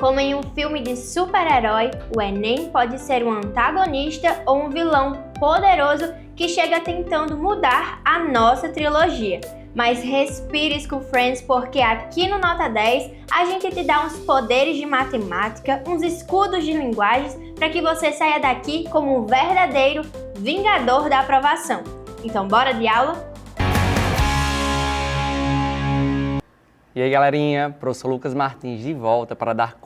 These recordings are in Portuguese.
Como em um filme de super-herói, o Enem pode ser um antagonista ou um vilão poderoso que chega tentando mudar a nossa trilogia. Mas respire, School Friends, porque aqui no Nota 10 a gente te dá uns poderes de matemática, uns escudos de linguagens para que você saia daqui como um verdadeiro vingador da aprovação. Então bora de aula? E aí galerinha, professor Lucas Martins de volta para dar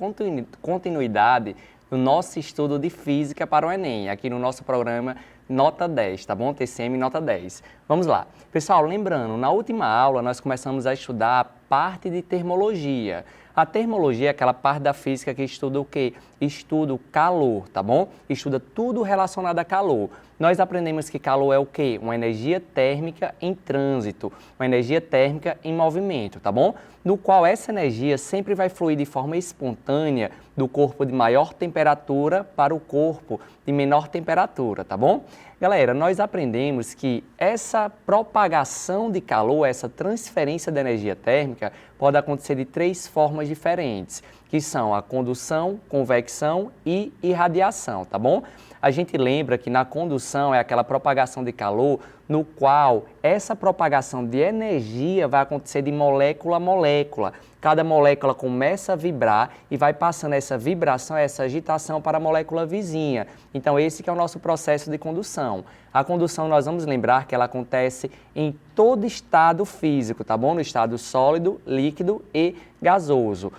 continuidade no nosso estudo de Física para o Enem, aqui no nosso programa Nota 10, tá bom? TCM Nota 10. Vamos lá. Pessoal, lembrando, na última aula nós começamos a estudar a parte de termologia. A termologia é aquela parte da física que estuda o quê? Estuda o calor, tá bom? Estuda tudo relacionado a calor. Nós aprendemos que calor é o quê? Uma energia térmica em trânsito, uma energia térmica em movimento, tá bom? No qual essa energia sempre vai fluir de forma espontânea do corpo de maior temperatura para o corpo de menor temperatura, tá bom? Galera, nós aprendemos que essa propagação de calor, essa transferência de energia térmica pode acontecer de 3 formas diferentes, que são a condução, convecção e irradiação, tá bom? A gente lembra que na condução é aquela propagação de calor no qual essa propagação de energia vai acontecer de molécula a molécula. Cada molécula começa a vibrar e vai passando essa vibração, essa agitação para a molécula vizinha. Então esse que é o nosso processo de condução. A condução nós vamos lembrar que ela acontece em todo estado físico, tá bom? No estado sólido, líquido e gasoso.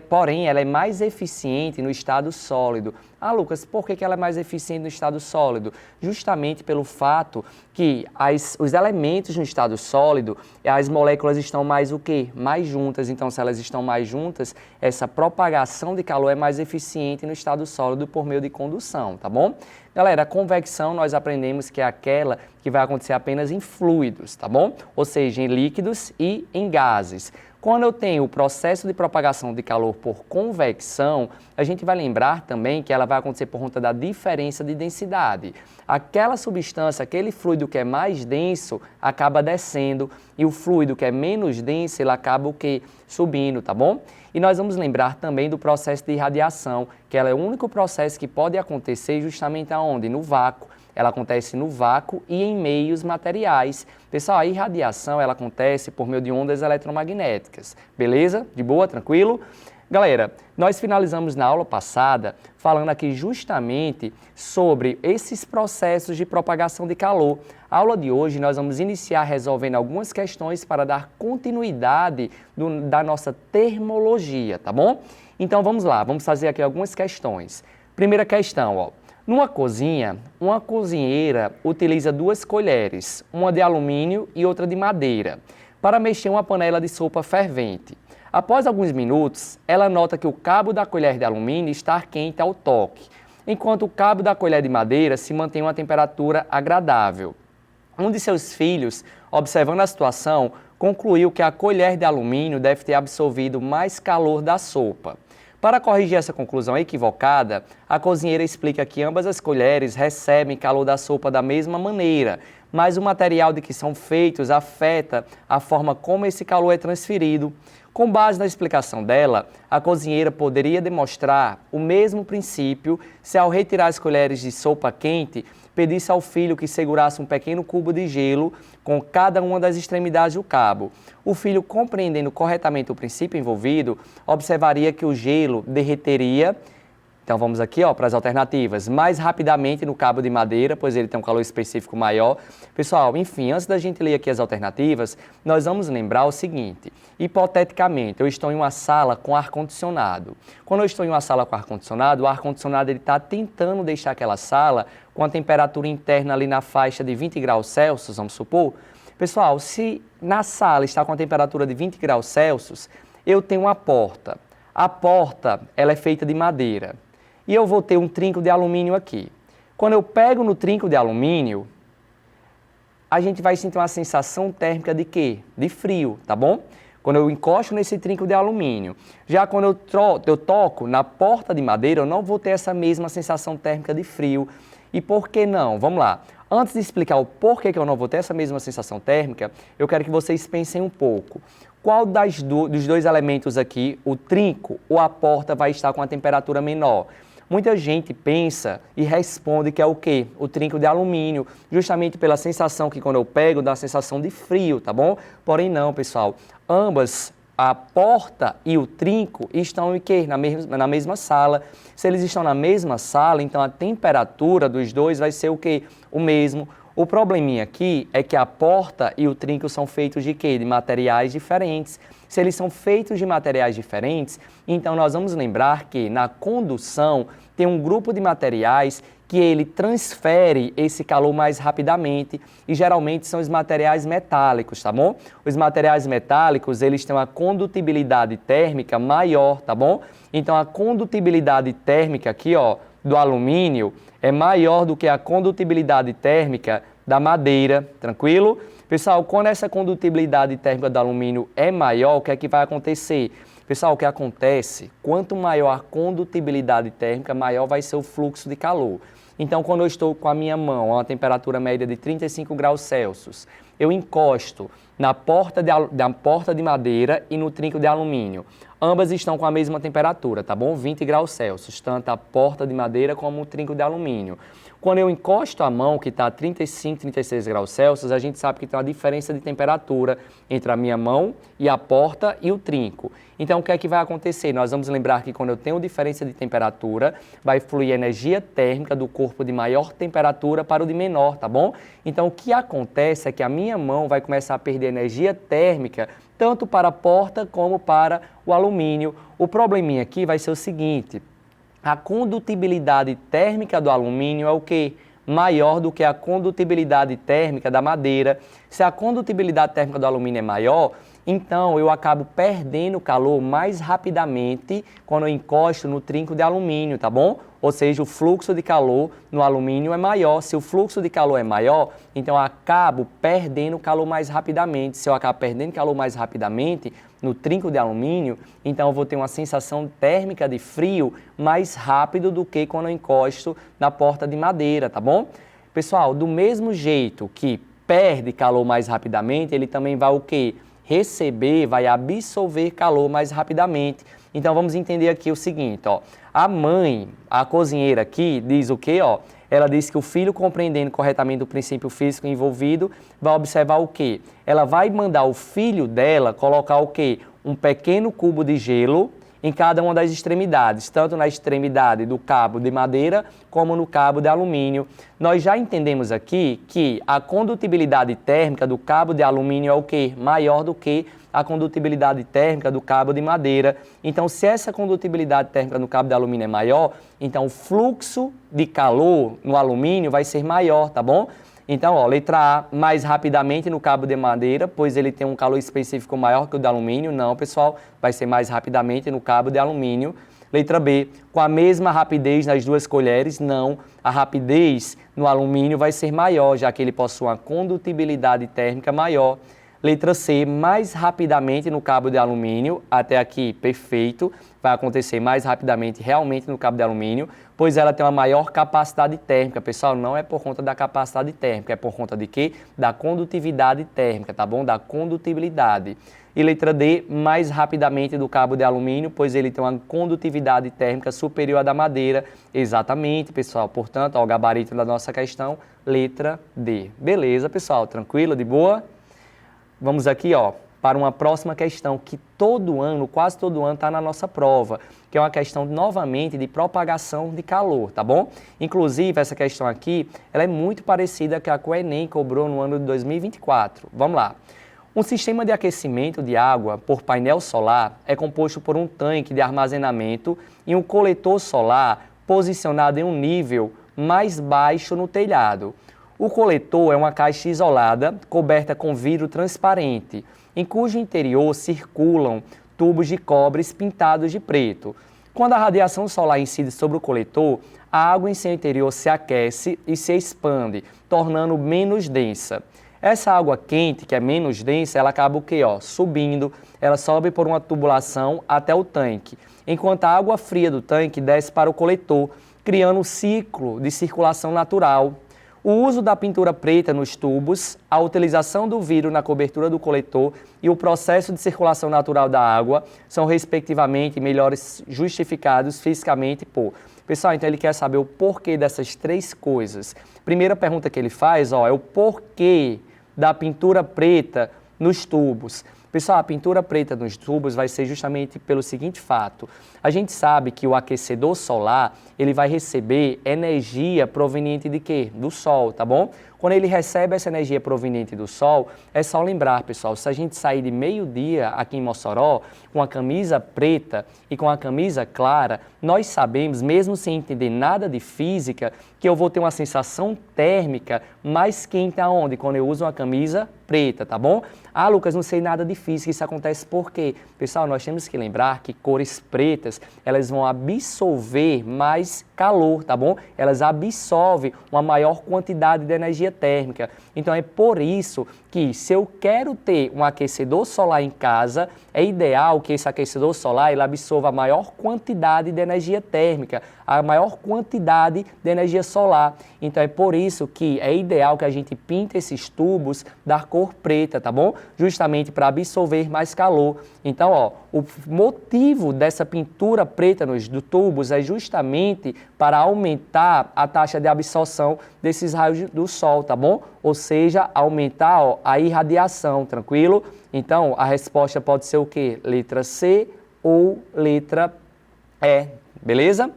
Porém, ela é mais eficiente no estado sólido. Ah, Lucas, por que ela é mais eficiente no estado sólido? Justamente pelo fato que os elementos no estado sólido, as moléculas estão mais o quê? Mais juntas. Então, se elas estão mais juntas, essa propagação de calor é mais eficiente no estado sólido por meio de condução, tá bom? Galera, a convecção nós aprendemos que é aquela que vai acontecer apenas em fluidos, tá bom? Ou seja, em líquidos e em gases. Quando eu tenho o processo de propagação de calor por convecção, a gente vai lembrar também que ela vai acontecer por conta da diferença de densidade. Aquela substância, aquele fluido que é mais denso, acaba descendo e o fluido que é menos denso, ele acaba o quê? Subindo, tá bom? E nós vamos lembrar também do processo de irradiação, que ela é o único processo que pode acontecer justamente aonde? No vácuo. Ela acontece no vácuo e em meios materiais. Pessoal, a irradiação ela acontece por meio de ondas eletromagnéticas. Beleza? De boa? Tranquilo? Galera, nós finalizamos na aula passada falando aqui justamente sobre esses processos de propagação de calor. A aula de hoje nós vamos iniciar resolvendo algumas questões para dar continuidade da nossa termologia, tá bom? Então vamos lá, vamos fazer aqui algumas questões. Primeira questão, ó. Numa cozinha, uma cozinheira utiliza 2 colheres, uma de alumínio e outra de madeira, para mexer uma panela de sopa fervente. Após alguns minutos, ela nota que o cabo da colher de alumínio está quente ao toque, enquanto o cabo da colher de madeira se mantém uma temperatura agradável. Um de seus filhos, observando a situação, concluiu que a colher de alumínio deve ter absorvido mais calor da sopa. Para corrigir essa conclusão equivocada, a cozinheira explica que ambas as colheres recebem calor da sopa da mesma maneira, mas o material de que são feitos afeta a forma como esse calor é transferido. Com base na explicação dela, a cozinheira poderia demonstrar o mesmo princípio se, ao retirar as colheres de sopa quente, pedisse ao filho que segurasse um pequeno cubo de gelo com cada uma das extremidades do cabo. O filho, compreendendo corretamente o princípio envolvido, observaria que o gelo derreteria. Então vamos aqui para as alternativas. Mais rapidamente no cabo de madeira, pois ele tem um calor específico maior. Pessoal, enfim, antes da gente ler aqui as alternativas, nós vamos lembrar o seguinte. Hipoteticamente, eu estou em uma sala com ar-condicionado. Quando eu estou em uma sala com ar-condicionado, o ar-condicionado está tentando deixar aquela sala com a temperatura interna ali na faixa de 20 graus Celsius, vamos supor. Pessoal, se na sala está com a temperatura de 20 graus Celsius, eu tenho uma porta. A porta ela é feita de madeira. E eu vou ter um trinco de alumínio aqui. Quando eu pego no trinco de alumínio, a gente vai sentir uma sensação térmica de quê? De frio, tá bom? Quando eu encosto nesse trinco de alumínio. Já quando eu toco na porta de madeira, eu não vou ter essa mesma sensação térmica de frio. E por que não? Vamos lá. Antes de explicar o porquê que eu não vou ter essa mesma sensação térmica, eu quero que vocês pensem um pouco. Qual dos dois elementos aqui, o trinco ou a porta, vai estar com a temperatura menor? Muita gente pensa e responde que é o quê? O trinco de alumínio, justamente pela sensação que quando eu pego, dá uma sensação de frio, tá bom? Porém não, pessoal. Ambas, a porta e o trinco, estão em quê? Na mesma sala. Se eles estão na mesma sala, então a temperatura dos dois vai ser o quê? O mesmo. O probleminha aqui é que a porta e o trinco são feitos de quê? De materiais diferentes. Se eles são feitos de materiais diferentes, então nós vamos lembrar que na condução tem um grupo de materiais que ele transfere esse calor mais rapidamente e geralmente são os materiais metálicos, tá bom? Os materiais metálicos, eles têm uma condutibilidade térmica maior, tá bom? Então a condutibilidade térmica aqui, ó, do alumínio é maior do que a condutibilidade térmica da madeira, tranquilo? Pessoal, quando essa condutibilidade térmica do alumínio é maior, o que é que vai acontecer? Pessoal, o que acontece? Quanto maior a condutibilidade térmica, maior vai ser o fluxo de calor. Então, quando eu estou com a minha mão a uma temperatura média de 35 graus Celsius, eu encosto na porta de madeira e no trinco de alumínio. Ambas estão com a mesma temperatura, tá bom? 20 graus Celsius, tanto a porta de madeira como o trinco de alumínio. Quando eu encosto a mão, que está a 35, 36 graus Celsius, a gente sabe que tem uma diferença de temperatura entre a minha mão e a porta e o trinco. Então, o que é que vai acontecer? Nós vamos lembrar que quando eu tenho diferença de temperatura, vai fluir energia térmica do corpo de maior temperatura para o de menor, tá bom? Então, o que acontece é que a minha mão vai começar a perder energia térmica tanto para a porta como para o alumínio. O probleminha aqui vai ser o seguinte: a condutibilidade térmica do alumínio é o quê? Maior do que a condutibilidade térmica da madeira. Se a condutibilidade térmica do alumínio é maior, então eu acabo perdendo calor mais rapidamente quando eu encosto no trinco de alumínio, tá bom? Ou seja, o fluxo de calor no alumínio é maior. Se o fluxo de calor é maior, então eu acabo perdendo calor mais rapidamente. Se eu acabo perdendo calor mais rapidamente no trinco de alumínio, então eu vou ter uma sensação térmica de frio mais rápido do que quando eu encosto na porta de madeira, tá bom? Pessoal, do mesmo jeito que perde calor mais rapidamente, ele também vai o quê? Receber, vai absorver calor mais rapidamente. Então vamos entender aqui o seguinte, ó. A mãe, a cozinheira aqui, diz o quê, ó? Ela diz que o filho, compreendendo corretamente o princípio físico envolvido, vai observar o quê? Ela vai mandar o filho dela colocar o quê? Um pequeno cubo de gelo em cada uma das extremidades, tanto na extremidade do cabo de madeira como no cabo de alumínio. Nós já entendemos aqui que a condutibilidade térmica do cabo de alumínio é o quê? Maior do que a condutibilidade térmica do cabo de madeira. Então, se essa condutibilidade térmica no cabo de alumínio é maior, então o fluxo de calor no alumínio vai ser maior, tá bom? Então, ó, letra A, mais rapidamente no cabo de madeira, pois ele tem um calor específico maior que o de alumínio. Não, pessoal, vai ser mais rapidamente no cabo de alumínio. Letra B, com a mesma rapidez nas duas colheres. Não, a rapidez no alumínio vai ser maior, já que ele possui uma condutibilidade térmica maior. Letra C, mais rapidamente no cabo de alumínio, até aqui perfeito, vai acontecer mais rapidamente realmente no cabo de alumínio, pois ela tem uma maior capacidade térmica. Pessoal, não é por conta da capacidade térmica, é por conta de quê? Da condutividade térmica, tá bom? Da condutibilidade. E letra D, mais rapidamente do cabo de alumínio, pois ele tem uma condutividade térmica superior à da madeira. Exatamente, pessoal. Portanto, ó, o gabarito da nossa questão, letra D. Beleza, pessoal? Tranquilo? De boa? Vamos aqui, ó, para uma próxima questão que todo ano, quase todo ano, está na nossa prova, que é uma questão, novamente, de propagação de calor, tá bom? Inclusive, essa questão aqui, ela é muito parecida com a que o Enem cobrou no ano de 2024. Vamos lá. Um sistema de aquecimento de água por painel solar é composto por um tanque de armazenamento e um coletor solar posicionado em um nível mais baixo no telhado. O coletor é uma caixa isolada, coberta com vidro transparente, em cujo interior circulam tubos de cobre pintados de preto. Quando a radiação solar incide sobre o coletor, a água em seu interior se aquece e se expande, tornando menos densa. Essa água quente, que é menos densa, ela acaba o quê? Subindo, ela sobe por uma tubulação até o tanque, enquanto a água fria do tanque desce para o coletor, criando um ciclo de circulação natural. o uso da pintura preta nos tubos, a utilização do vidro na cobertura do coletor e o processo de circulação natural da água são, respectivamente, melhores justificados fisicamente por... Pessoal, então ele quer saber o porquê dessas 3 coisas. Primeira pergunta que ele faz, é o porquê da pintura preta nos tubos. Pessoal, a pintura preta nos tubos vai ser justamente pelo seguinte fato. A gente sabe que o aquecedor solar, ele vai receber energia proveniente de quê? Do sol, tá bom? Quando ele recebe essa energia proveniente do sol, é só lembrar, pessoal, se a gente sair de meio-dia aqui em Mossoró, com a camisa preta e com a camisa clara, nós sabemos, mesmo sem entender nada de física, que eu vou ter uma sensação térmica mais quente aonde? Quando eu uso uma camisa preta, tá bom? Ah, Lucas, não sei nada de física, isso acontece por quê? Pessoal, nós temos que lembrar que cores pretas, elas vão absorver mais calor, tá bom? Elas absorvem uma maior quantidade de energia térmica. Então é por isso que se eu quero ter um aquecedor solar em casa, é ideal que esse aquecedor solar ele absorva a maior quantidade de energia térmica, a maior quantidade de energia solar. Então é por isso que é ideal que a gente pinte esses tubos da cor preta, tá bom? Justamente para absorver mais calor. Então, o motivo dessa pintura preta nos tubos é justamente para aumentar a taxa de absorção desses raios do sol, tá bom? Ou seja, aumentar a irradiação, tranquilo? Então, a resposta pode ser o quê? Letra C ou letra E, beleza?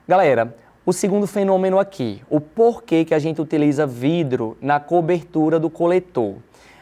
Galera, o segundo fenômeno aqui, o porquê que a gente utiliza vidro na cobertura do coletor.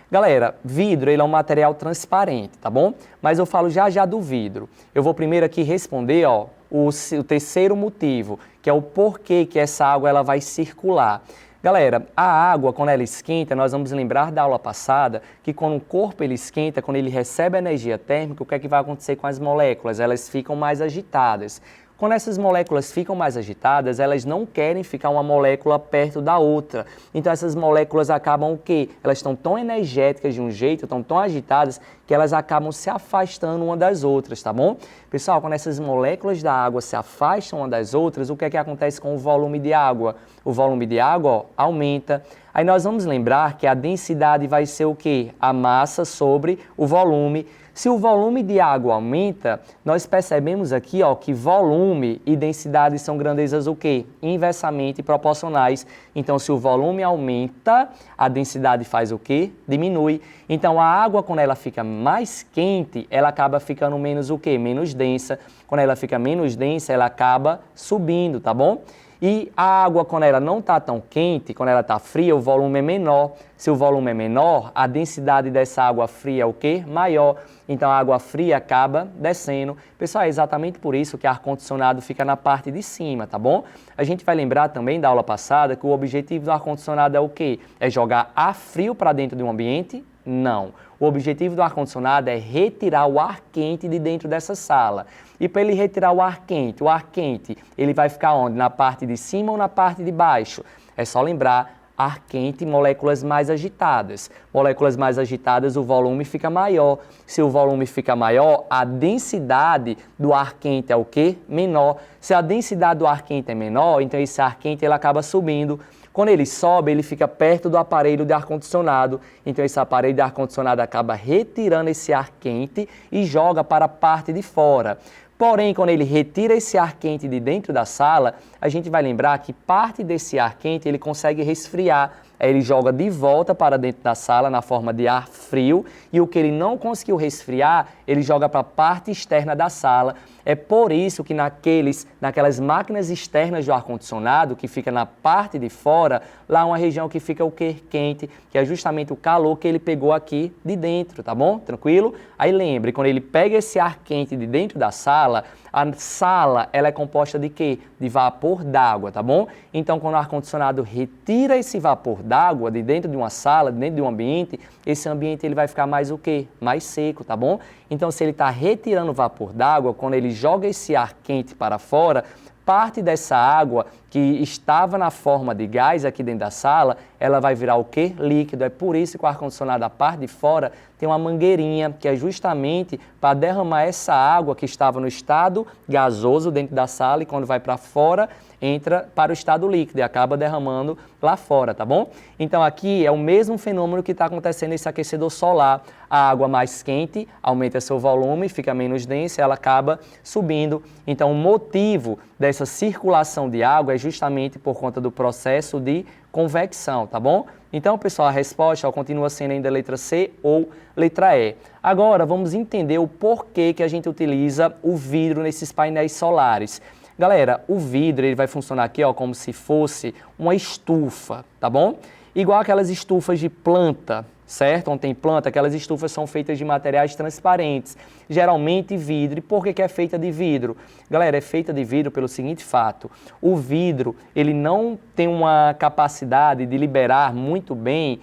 Galera, vidro ele é um material transparente, tá bom? Mas eu falo já do vidro. Eu vou primeiro aqui responder o terceiro motivo, que é o porquê que essa água ela vai circular. Galera, a água, quando ela esquenta, nós vamos lembrar da aula passada que quando o corpo ele esquenta, quando ele recebe energia térmica, o que é que vai acontecer com as moléculas? Elas ficam mais agitadas. Quando essas moléculas ficam mais agitadas, elas não querem ficar uma molécula perto da outra. Então essas moléculas acabam o quê? Elas estão tão energéticas de um jeito, estão tão agitadas, que elas acabam se afastando uma das outras, tá bom? Pessoal, quando essas moléculas da água se afastam uma das outras, o que é que acontece com o volume de água? O volume de água aumenta. Aí nós vamos lembrar que a densidade vai ser o quê? A massa sobre o volume. Se o volume de água aumenta, nós percebemos aqui que volume e densidade são grandezas o quê? Inversamente proporcionais. Então, se o volume aumenta, a densidade faz o quê? Diminui. Então, a água, quando ela fica mais quente, ela acaba ficando menos o quê? Menos densa. Quando ela fica menos densa, ela acaba subindo, tá bom? E a água, quando ela não está tão quente, quando ela está fria, o volume é menor. Se o volume é menor, a densidade dessa água fria é o quê? Maior. Então, a água fria acaba descendo. Pessoal, é exatamente por isso que o ar-condicionado fica na parte de cima, tá bom? A gente vai lembrar também da aula passada que o objetivo do ar-condicionado é o quê? É jogar ar frio para dentro de um ambiente? Não. O objetivo do ar-condicionado é retirar o ar quente de dentro dessa sala. E para ele retirar o ar quente, ele vai ficar onde? Na parte de cima ou na parte de baixo? É só lembrar, ar quente, moléculas mais agitadas. Moléculas mais agitadas, o volume fica maior. Se o volume fica maior, a densidade do ar quente é o quê? Menor. Se a densidade do ar quente é menor, então esse ar quente ele acaba subindo. Quando ele sobe, ele fica perto do aparelho de ar-condicionado. Então, esse aparelho de ar-condicionado acaba retirando esse ar quente e joga para a parte de fora. Porém, quando ele retira esse ar quente de dentro da sala, a gente vai lembrar que parte desse ar quente ele consegue resfriar. Aí ele joga de volta para dentro da sala na forma de ar frio e o que ele não conseguiu resfriar, ele joga para a parte externa da sala. É por isso que naquelas máquinas externas do ar-condicionado, que fica na parte de fora, lá uma região que fica o quê? Quente, que é justamente o calor que ele pegou aqui de dentro, tá bom? Tranquilo? Aí lembre, quando ele pega esse ar quente de dentro da sala, a sala ela é composta de quê? De vapor d'água, tá bom? Então, quando o ar-condicionado retira esse vapor d'água de dentro de uma sala, de dentro de um ambiente, esse ambiente ele vai ficar mais o quê? Mais seco, tá bom? Então, se ele está retirando o vapor d'água, quando ele joga esse ar quente para fora, parte dessa água que estava na forma de gás aqui dentro da sala, ela vai virar o quê? Líquido. É por isso que o ar-condicionado, a parte de fora, tem uma mangueirinha, que é justamente para derramar essa água que estava no estado gasoso dentro da sala e quando vai para fora, entra para o estado líquido e acaba derramando lá fora, tá bom? Então aqui é o mesmo fenômeno que está acontecendo nesse aquecedor solar. A água mais quente aumenta seu volume, fica menos densa, ela acaba subindo. Então o motivo dessa circulação de água é justamente por conta do processo de convecção, tá bom? Então, pessoal, a resposta continua sendo ainda letra C ou letra E. Agora, vamos entender o porquê que a gente utiliza o vidro nesses painéis solares. Galera, o vidro ele vai funcionar aqui como se fosse uma estufa, tá bom? Igual aquelas estufas de planta, certo? Onde tem planta, aquelas estufas são feitas de materiais transparentes, geralmente vidro. E por que é feita de vidro? Galera, é feita de vidro pelo seguinte fato: o vidro ele não tem uma capacidade de liberar muito bem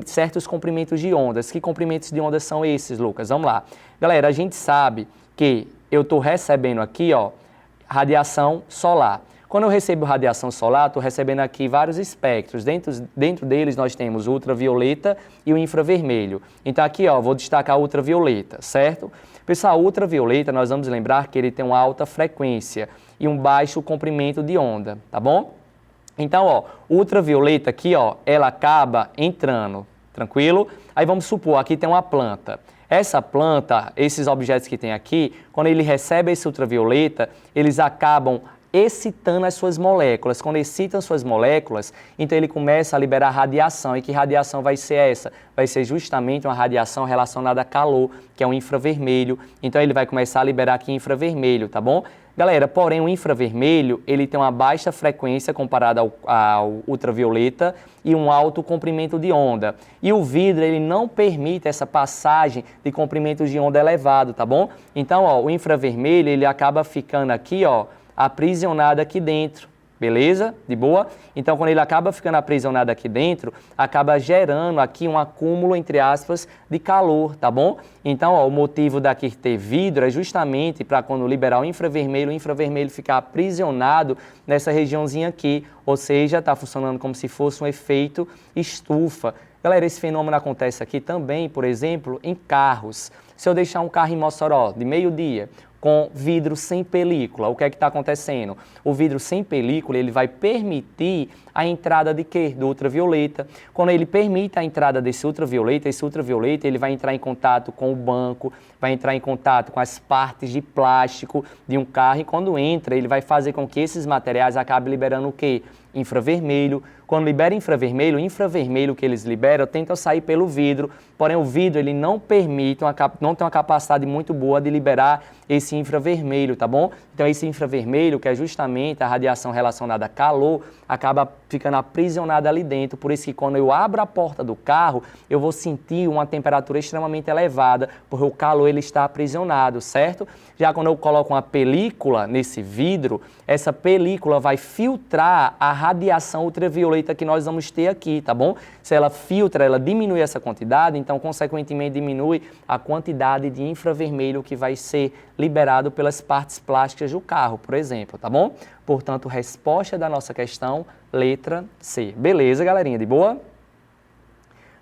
certos comprimentos de ondas. Que comprimentos de ondas são esses, Lucas? Vamos lá. Galera, a gente sabe que eu estou recebendo aqui, radiação solar. Quando eu recebo radiação solar, estou recebendo aqui vários espectros. Dentro deles nós temos o ultravioleta e o infravermelho. Então aqui, vou destacar o ultravioleta, certo? Pessoal, o ultravioleta, nós vamos lembrar que ele tem uma alta frequência e um baixo comprimento de onda, tá bom? Então, o ultravioleta aqui, ela acaba entrando, tranquilo? Aí vamos supor, aqui tem uma planta. Essa planta, esses objetos que tem aqui, quando ele recebe esse ultravioleta, eles acabam excitando as suas moléculas. Quando excitam suas moléculas, então ele começa a liberar radiação. E que radiação vai ser essa? Vai ser justamente uma radiação relacionada a calor, que é o infravermelho. Então ele vai começar a liberar aqui infravermelho, tá bom? Galera, porém o infravermelho, ele tem uma baixa frequência comparada ao ultravioleta e um alto comprimento de onda. E o vidro, ele não permite essa passagem de comprimentos de onda elevado, tá bom? Então, o infravermelho, ele acaba ficando aqui, aprisionado aqui dentro, beleza? De boa? Então, quando ele acaba ficando aprisionado aqui dentro, acaba gerando aqui um acúmulo, entre aspas, de calor, tá bom? Então, o motivo daqui ter vidro é justamente para quando liberar o infravermelho ficar aprisionado nessa regiãozinha aqui, ou seja, está funcionando como se fosse um efeito estufa. Galera, esse fenômeno acontece aqui também, por exemplo, em carros. Se eu deixar um carro em Mossoró de meio-dia, com vidro sem película, o que é que está acontecendo? O vidro sem película, ele vai permitir a entrada de quê? Do ultravioleta. Quando ele permite a entrada desse ultravioleta, esse ultravioleta ele vai entrar em contato com o banco, vai entrar em contato com as partes de plástico de um carro e quando entra, ele vai fazer com que esses materiais acabem liberando o quê? Infravermelho. Quando libera infravermelho, o infravermelho que eles liberam tenta sair pelo vidro, porém o vidro ele não permite, não tem uma capacidade muito boa de liberar esse infravermelho, tá bom? Então esse infravermelho, que é justamente a radiação relacionada a calor, acaba ficando aprisionada ali dentro, por isso que quando eu abro a porta do carro, eu vou sentir uma temperatura extremamente elevada, porque o calor ele está aprisionado, certo? Já quando eu coloco uma película nesse vidro, essa película vai filtrar a radiação ultravioleta que nós vamos ter aqui, tá bom? Se ela filtra, ela diminui essa quantidade, então, consequentemente, diminui a quantidade de infravermelho que vai ser liberado pelas partes plásticas do carro, por exemplo, tá bom? Portanto, resposta da nossa questão, letra C. Beleza, galerinha? De boa?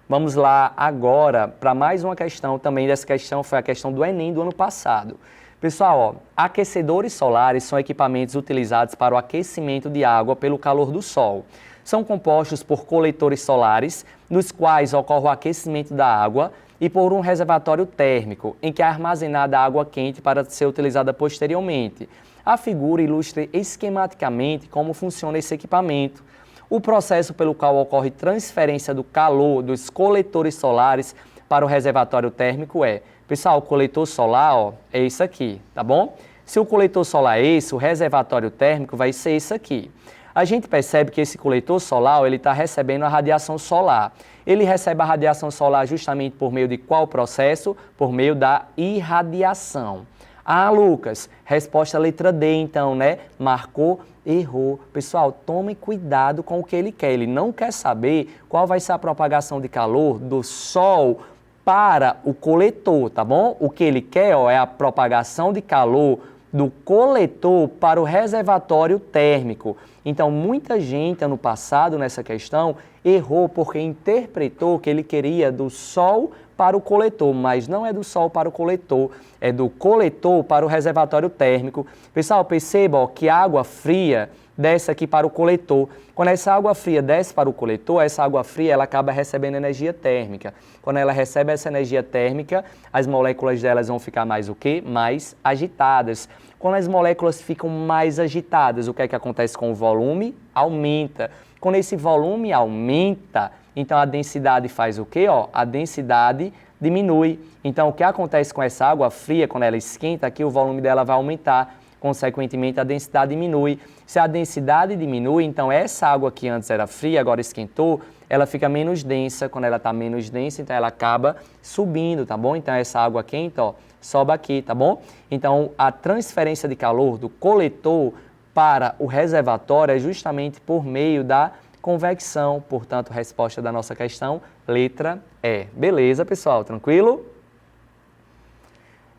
Vamos lá agora para mais uma questão, também dessa questão foi a questão do Enem do ano passado. Pessoal, aquecedores solares são equipamentos utilizados para o aquecimento de água pelo calor do sol. São compostos por coletores solares, nos quais ocorre o aquecimento da água, e por um reservatório térmico, em que é armazenada água quente para ser utilizada posteriormente. A figura ilustra esquematicamente como funciona esse equipamento. O processo pelo qual ocorre transferência do calor dos coletores solares para o reservatório térmico é... Pessoal, o coletor solar é isso aqui, tá bom? Se o coletor solar é esse, o reservatório térmico vai ser esse aqui. A gente percebe que esse coletor solar, ele está recebendo a radiação solar. Ele recebe a radiação solar justamente por meio de qual processo? Por meio da irradiação. Ah, Lucas, resposta letra D, então, né? Marcou, errou. Pessoal, tomem cuidado com o que ele quer. Ele não quer saber qual vai ser a propagação de calor do Sol para o coletor, tá bom? O que ele quer é a propagação de calor do coletor para o reservatório térmico. Então, muita gente, ano passado, nessa questão, errou porque interpretou que ele queria do sol para o coletor, mas não é do sol para o coletor, é do coletor para o reservatório térmico. Pessoal, perceba que a água fria desce aqui para o coletor. Quando essa água fria desce para o coletor, essa água fria ela acaba recebendo energia térmica. Quando ela recebe essa energia térmica, as moléculas delas vão ficar mais o quê? Mais agitadas. Quando as moléculas ficam mais agitadas, o que é que acontece com o volume? Aumenta. Quando esse volume aumenta, então a densidade faz o quê? A densidade diminui. Então o que acontece com essa água fria, quando ela esquenta aqui, o volume dela vai aumentar. Consequentemente, a densidade diminui. Se a densidade diminui, então essa água que antes era fria, agora esquentou, ela fica menos densa. Quando ela está menos densa, então ela acaba subindo, tá bom? Então essa água quente, sobe aqui, tá bom? Então a transferência de calor do coletor para o reservatório é justamente por meio da convecção. Portanto, resposta da nossa questão, letra E. Beleza, pessoal? Tranquilo?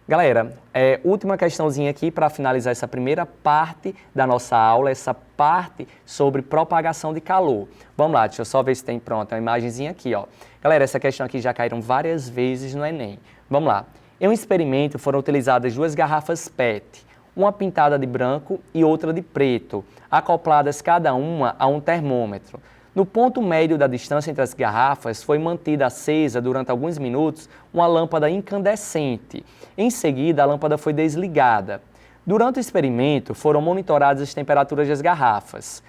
Galera, última questãozinha aqui para finalizar essa primeira parte da nossa aula, essa parte sobre propagação de calor. Vamos lá, deixa eu só ver se tem pronto uma imagenzinha aqui, ó. Galera, essa questão aqui já caíram várias vezes no Enem. Vamos lá. Em um experimento foram utilizadas 2 garrafas PET, uma pintada de branco e outra de preto, acopladas cada uma a um termômetro. No ponto médio da distância entre as garrafas, foi mantida acesa durante alguns minutos uma lâmpada incandescente. Em seguida, a lâmpada foi desligada. Durante o experimento, foram monitoradas as temperaturas das garrafas.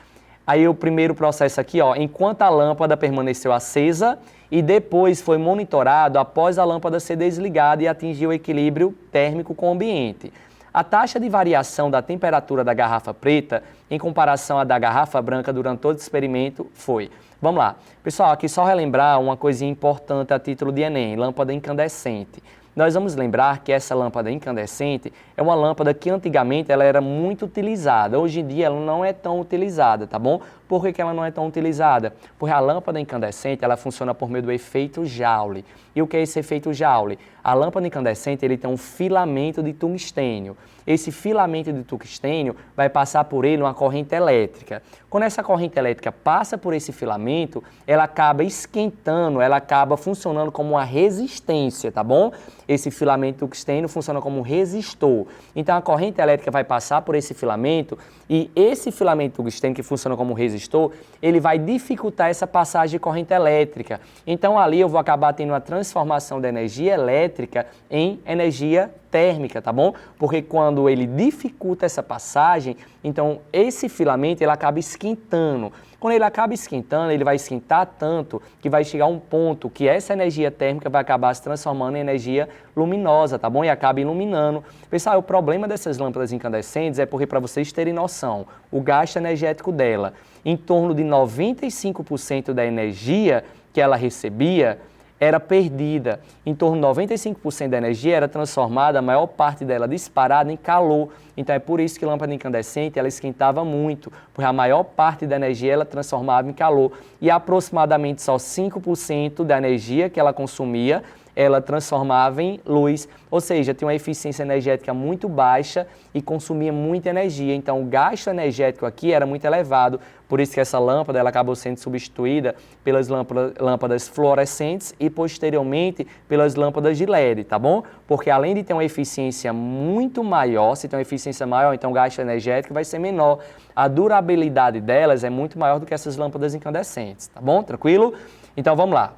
Aí o primeiro processo aqui, enquanto a lâmpada permaneceu acesa e depois foi monitorado após a lâmpada ser desligada e atingir o equilíbrio térmico com o ambiente. A taxa de variação da temperatura da garrafa preta em comparação à da garrafa branca durante todo o experimento foi. Vamos lá. Pessoal, aqui só relembrar uma coisinha importante a título de Enem, lâmpada incandescente. Nós vamos lembrar que essa lâmpada incandescente é uma lâmpada que antigamente ela era muito utilizada. Hoje em dia ela não é tão utilizada, tá bom? Por que ela não é tão utilizada? Porque a lâmpada incandescente ela funciona por meio do efeito Joule. E o que é esse efeito Joule? A lâmpada incandescente ele tem um filamento de tungstênio. Esse filamento de tungstênio vai passar por ele uma corrente elétrica. Quando essa corrente elétrica passa por esse filamento, ela acaba esquentando, ela acaba funcionando como uma resistência, tá bom? Esse filamento tungstênio funciona como um resistor. Então a corrente elétrica vai passar por esse filamento e esse filamento tungstênio que funciona como resistor, ele vai dificultar essa passagem de corrente elétrica. Então ali eu vou acabar tendo uma transformação da energia elétrica em energia térmica, tá bom? Porque quando ele dificulta essa passagem, então esse filamento ele acaba esquentando. Quando ele acaba esquentando, ele vai esquentar tanto que vai chegar a um ponto que essa energia térmica vai acabar se transformando em energia luminosa, tá bom? E acaba iluminando. Pessoal, o problema dessas lâmpadas incandescentes é porque, para vocês terem noção, o gasto energético dela, em torno de 95% da energia que ela recebia, era perdida. Em torno de 95% da energia era transformada, a maior parte dela disparada, em calor. Então é por isso que a lâmpada incandescente ela esquentava muito, porque a maior parte da energia ela transformava em calor. E aproximadamente só 5% da energia que ela consumia, ela transformava em luz, ou seja, tinha uma eficiência energética muito baixa e consumia muita energia. Então o gasto energético aqui era muito elevado, por isso que essa lâmpada ela acabou sendo substituída pelas lâmpadas fluorescentes e posteriormente pelas lâmpadas de LED, tá bom? Porque além de ter uma eficiência muito maior, se tem uma eficiência maior, então o gasto energético vai ser menor. A durabilidade delas é muito maior do que essas lâmpadas incandescentes, tá bom? Tranquilo? Então vamos lá.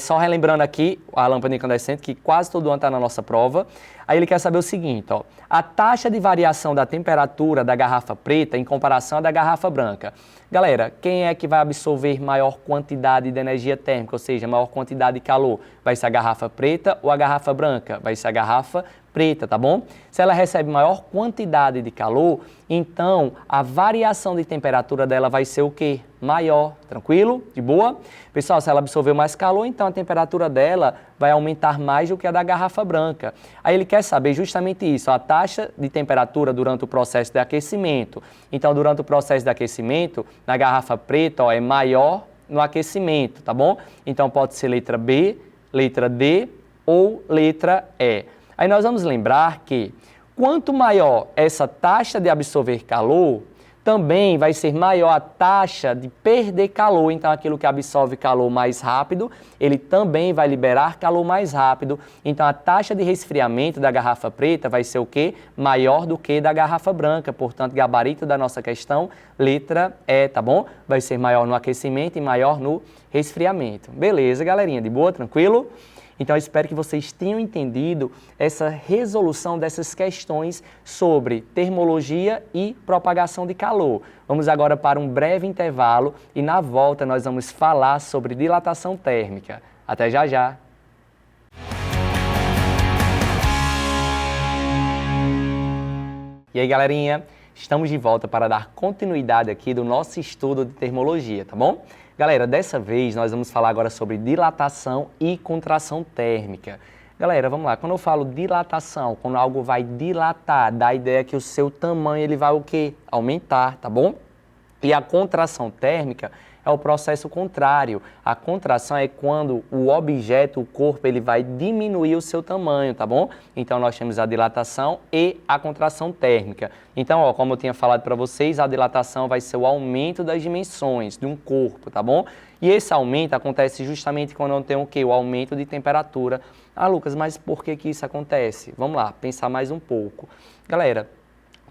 Só relembrando aqui a lâmpada incandescente, que quase todo ano está na nossa prova. Aí ele quer saber o seguinte, a taxa de variação da temperatura da garrafa preta em comparação à da garrafa branca. Galera, quem é que vai absorver maior quantidade de energia térmica, ou seja, maior quantidade de calor? Vai ser a garrafa preta ou a garrafa branca? Vai ser a garrafa preta, tá bom? Se ela recebe maior quantidade de calor, então a variação de temperatura dela vai ser o quê? Maior, tranquilo? De boa? Pessoal, se ela absorveu mais calor, então a temperatura dela vai aumentar mais do que a da garrafa branca. Aí ele quer saber justamente isso, a taxa de temperatura durante o processo de aquecimento. Então, durante o processo de aquecimento, na garrafa preta, é maior no aquecimento, tá bom? Então, pode ser letra B, letra D ou letra E. Aí nós vamos lembrar que quanto maior essa taxa de absorver calor, também vai ser maior a taxa de perder calor. Então, aquilo que absorve calor mais rápido, ele também vai liberar calor mais rápido. Então, a taxa de resfriamento da garrafa preta vai ser o quê? Maior do que da garrafa branca. Portanto, gabarito da nossa questão, letra E, tá bom? Vai ser maior no aquecimento e maior no resfriamento. Beleza, galerinha? De boa? Tranquilo? Então, eu espero que vocês tenham entendido essa resolução dessas questões sobre termologia e propagação de calor. Vamos agora para um breve intervalo e na volta nós vamos falar sobre dilatação térmica. Até já já! E aí, galerinha? Estamos de volta para dar continuidade aqui do nosso estudo de termologia, tá bom? Galera, dessa vez nós vamos falar agora sobre dilatação e contração térmica. Galera, vamos lá. Quando eu falo dilatação, quando algo vai dilatar, dá a ideia que o seu tamanho ele vai o quê? Aumentar, tá bom? E a contração térmica é o processo contrário. A contração é quando o objeto, o corpo, ele vai diminuir o seu tamanho, tá bom? Então, nós temos a dilatação e a contração térmica. Então, ó, como eu tinha falado para vocês, a dilatação vai ser o aumento das dimensões de um corpo, tá bom? E esse aumento acontece justamente quando eu tenho o quê? O aumento de temperatura. Ah, Lucas, mas por que que isso acontece? Vamos lá, pensar mais um pouco. Galera,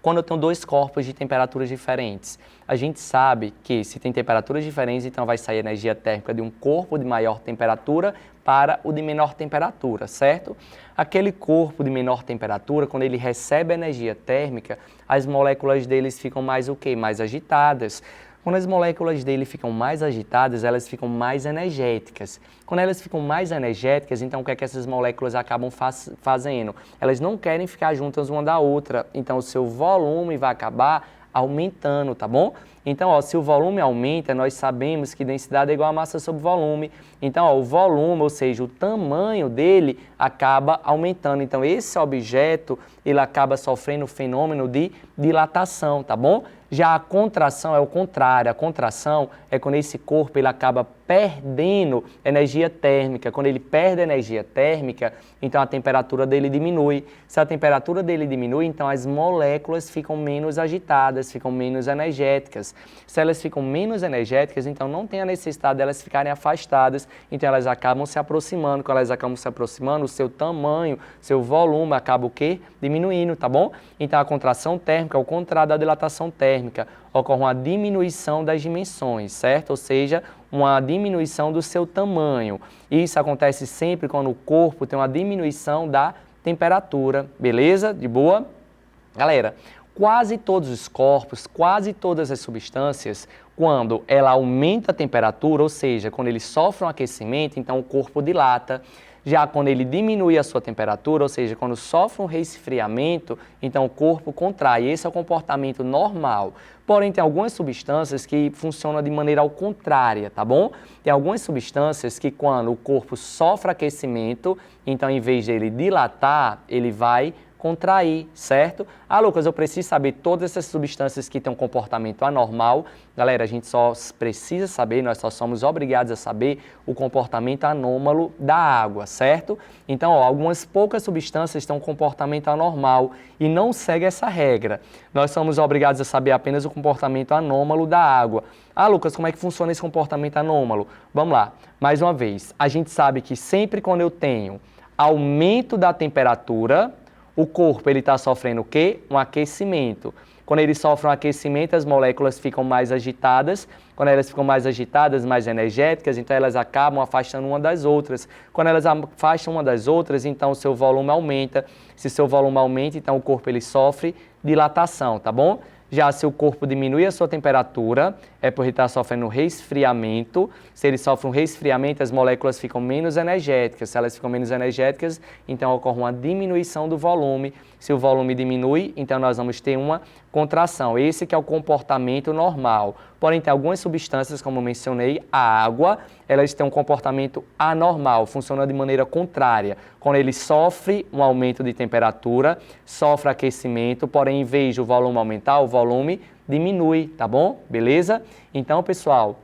quando eu tenho dois corpos de temperaturas diferentes, a gente sabe que se tem temperaturas diferentes, então vai sair energia térmica de um corpo de maior temperatura para o de menor temperatura, certo? Aquele corpo de menor temperatura, quando ele recebe energia térmica, as moléculas deles ficam mais o quê? Mais agitadas. Quando as moléculas dele ficam mais agitadas, elas ficam mais energéticas. Quando elas ficam mais energéticas, então o que é que essas moléculas acabam fazendo? Elas não querem ficar juntas uma da outra, então o seu volume vai acabar aumentando, tá bom? Então, ó, se o volume aumenta, nós sabemos que densidade é igual a massa sobre volume. Então, ó, o volume, ou seja, o tamanho dele acaba aumentando. Então, esse objeto, ele acaba sofrendo o fenômeno de dilatação, tá bom? Já a contração é o contrário. A contração é quando esse corpo ele acaba perdendo energia térmica. Quando ele perde energia térmica, então a temperatura dele diminui. Se a temperatura dele diminui, então as moléculas ficam menos agitadas, ficam menos energéticas. Se elas ficam menos energéticas, então não tem a necessidade delas ficarem afastadas, então elas acabam se aproximando. Quando elas acabam se aproximando, o seu tamanho, seu volume acaba o quê? Diminuindo, tá bom? Então a contração térmica, ao contrário da dilatação térmica, ocorre uma diminuição das dimensões, certo? Ou seja, uma diminuição do seu tamanho. Isso acontece sempre quando o corpo tem uma diminuição da temperatura, beleza? De boa? Galera, quase todos os corpos, quase todas as substâncias, quando ela aumenta a temperatura, ou seja, quando ele sofre um aquecimento, então o corpo dilata. Já quando ele diminui a sua temperatura, ou seja, quando sofre um resfriamento, então o corpo contrai. Esse é o comportamento normal. Porém, tem algumas substâncias que funcionam de maneira ao contrária, tá bom? Tem algumas substâncias que quando o corpo sofre aquecimento, então em vez de ele dilatar, ele vai contrair, certo? Ah, Lucas, eu preciso saber todas essas substâncias que têm um comportamento anormal. Galera, a gente só precisa saber, nós só somos obrigados a saber o comportamento anômalo da água, certo? Então, ó, algumas poucas substâncias têm um comportamento anormal e não segue essa regra. Nós somos obrigados a saber apenas o comportamento anômalo da água. Ah, Lucas, como é que funciona esse comportamento anômalo? Vamos lá, mais uma vez. A gente sabe que sempre quando eu tenho aumento da temperatura, o corpo está sofrendo o quê? Um aquecimento. Quando ele sofre um aquecimento, as moléculas ficam mais agitadas. Quando elas ficam mais agitadas, mais energéticas, então elas acabam afastando uma das outras. Quando elas afastam uma das outras, então o seu volume aumenta. Se seu volume aumenta, então o corpo ele sofre dilatação, tá bom? Já se o corpo diminui a sua temperatura, é porque está sofrendo um resfriamento. Se ele sofre um resfriamento, as moléculas ficam menos energéticas. Se elas ficam menos energéticas, então ocorre uma diminuição do volume. Se o volume diminui, então nós vamos ter uma contração. Esse que é o comportamento normal. Porém, tem algumas substâncias, como eu mencionei, a água, elas têm um comportamento anormal, funciona de maneira contrária. Quando ele sofre um aumento de temperatura, sofre aquecimento, porém, em vez de o volume aumentar, o volume diminui, tá bom? Beleza? Então, pessoal,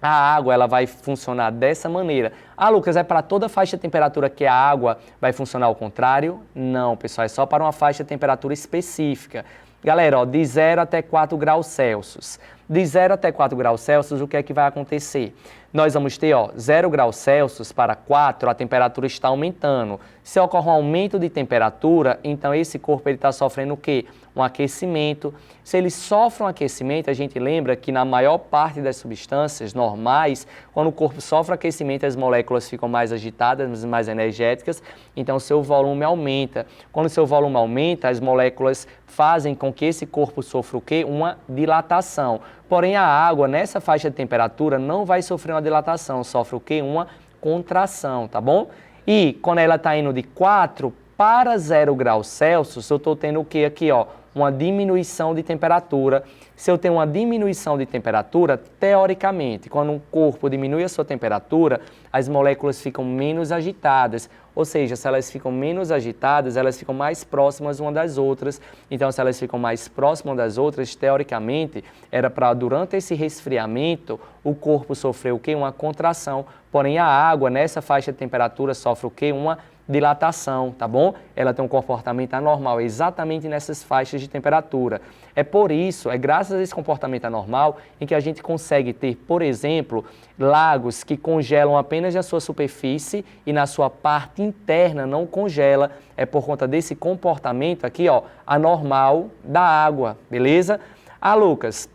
a água ela vai funcionar dessa maneira. Ah, Lucas, é para toda faixa de temperatura que a água vai funcionar ao contrário? Não, pessoal, é só para uma faixa de temperatura específica. Galera, ó, de 0 até 4 graus Celsius. De 0 até 4 graus Celsius, o que é que vai acontecer? Nós vamos ter, ó, 0 graus Celsius para 4, a temperatura está aumentando. Se ocorre um aumento de temperatura, então esse corpo está sofrendo o quê? Um aquecimento. Se ele sofre um aquecimento, a gente lembra que na maior parte das substâncias normais, quando o corpo sofre aquecimento, as moléculas ficam mais agitadas, mais energéticas, então seu volume aumenta. Quando seu volume aumenta, as moléculas fazem com que esse corpo sofra o quê? Uma dilatação. Porém, a água, nessa faixa de temperatura, não vai sofrer uma dilatação, sofre o quê? Uma contração, tá bom? E quando ela está indo de 4 para 0 graus Celsius, eu estou tendo o quê aqui, ó? Uma diminuição de temperatura. Se eu tenho uma diminuição de temperatura, teoricamente, quando um corpo diminui a sua temperatura, as moléculas ficam menos agitadas. Ou seja, se elas ficam menos agitadas, elas ficam mais próximas uma das outras. Então, se elas ficam mais próximas das outras, teoricamente, era para, durante esse resfriamento, o corpo sofrer o quê? Uma contração. Porém, a água, nessa faixa de temperatura, sofre o quê? Uma dilatação, tá bom? Ela tem um comportamento anormal, exatamente nessas faixas de temperatura. É por isso, é graças a esse comportamento anormal em que a gente consegue ter, por exemplo, lagos que congelam apenas na sua superfície e na sua parte interna não congela. É por conta desse comportamento aqui, ó, anormal da água, beleza? Ah, Lucas,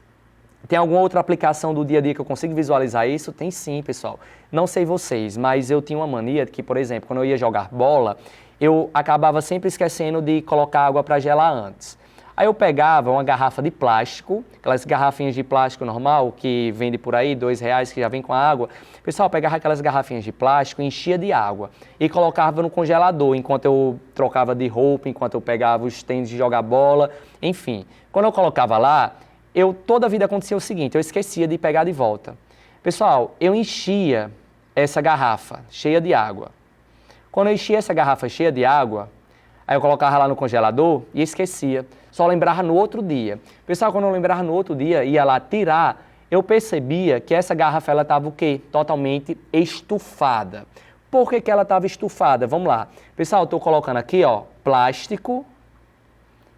tem alguma outra aplicação do dia a dia que eu consigo visualizar isso? Tem sim, pessoal. Não sei vocês, mas eu tinha uma mania que, por exemplo, quando eu ia jogar bola, eu acabava sempre esquecendo de colocar água para gelar antes. Aí eu pegava uma garrafa de plástico, aquelas garrafinhas de plástico normal que vende por aí, R$2, que já vem com a água. Pessoal, eu pegava aquelas garrafinhas de plástico, enchia de água e colocava no congelador enquanto eu trocava de roupa, enquanto eu pegava os tênis de jogar bola, enfim. Quando eu colocava lá, toda a vida acontecia o seguinte, eu esquecia de pegar de volta. Pessoal, eu enchia essa garrafa cheia de água. Quando eu enchia essa garrafa cheia de água, aí eu colocava lá no congelador e esquecia. Só lembrava no outro dia. Pessoal, quando eu lembrava no outro dia, ia lá tirar, eu percebia que essa garrafa ela estava o quê? Totalmente estufada. Por que ela estava estufada? Vamos lá. Pessoal, eu estou colocando aqui, ó, plástico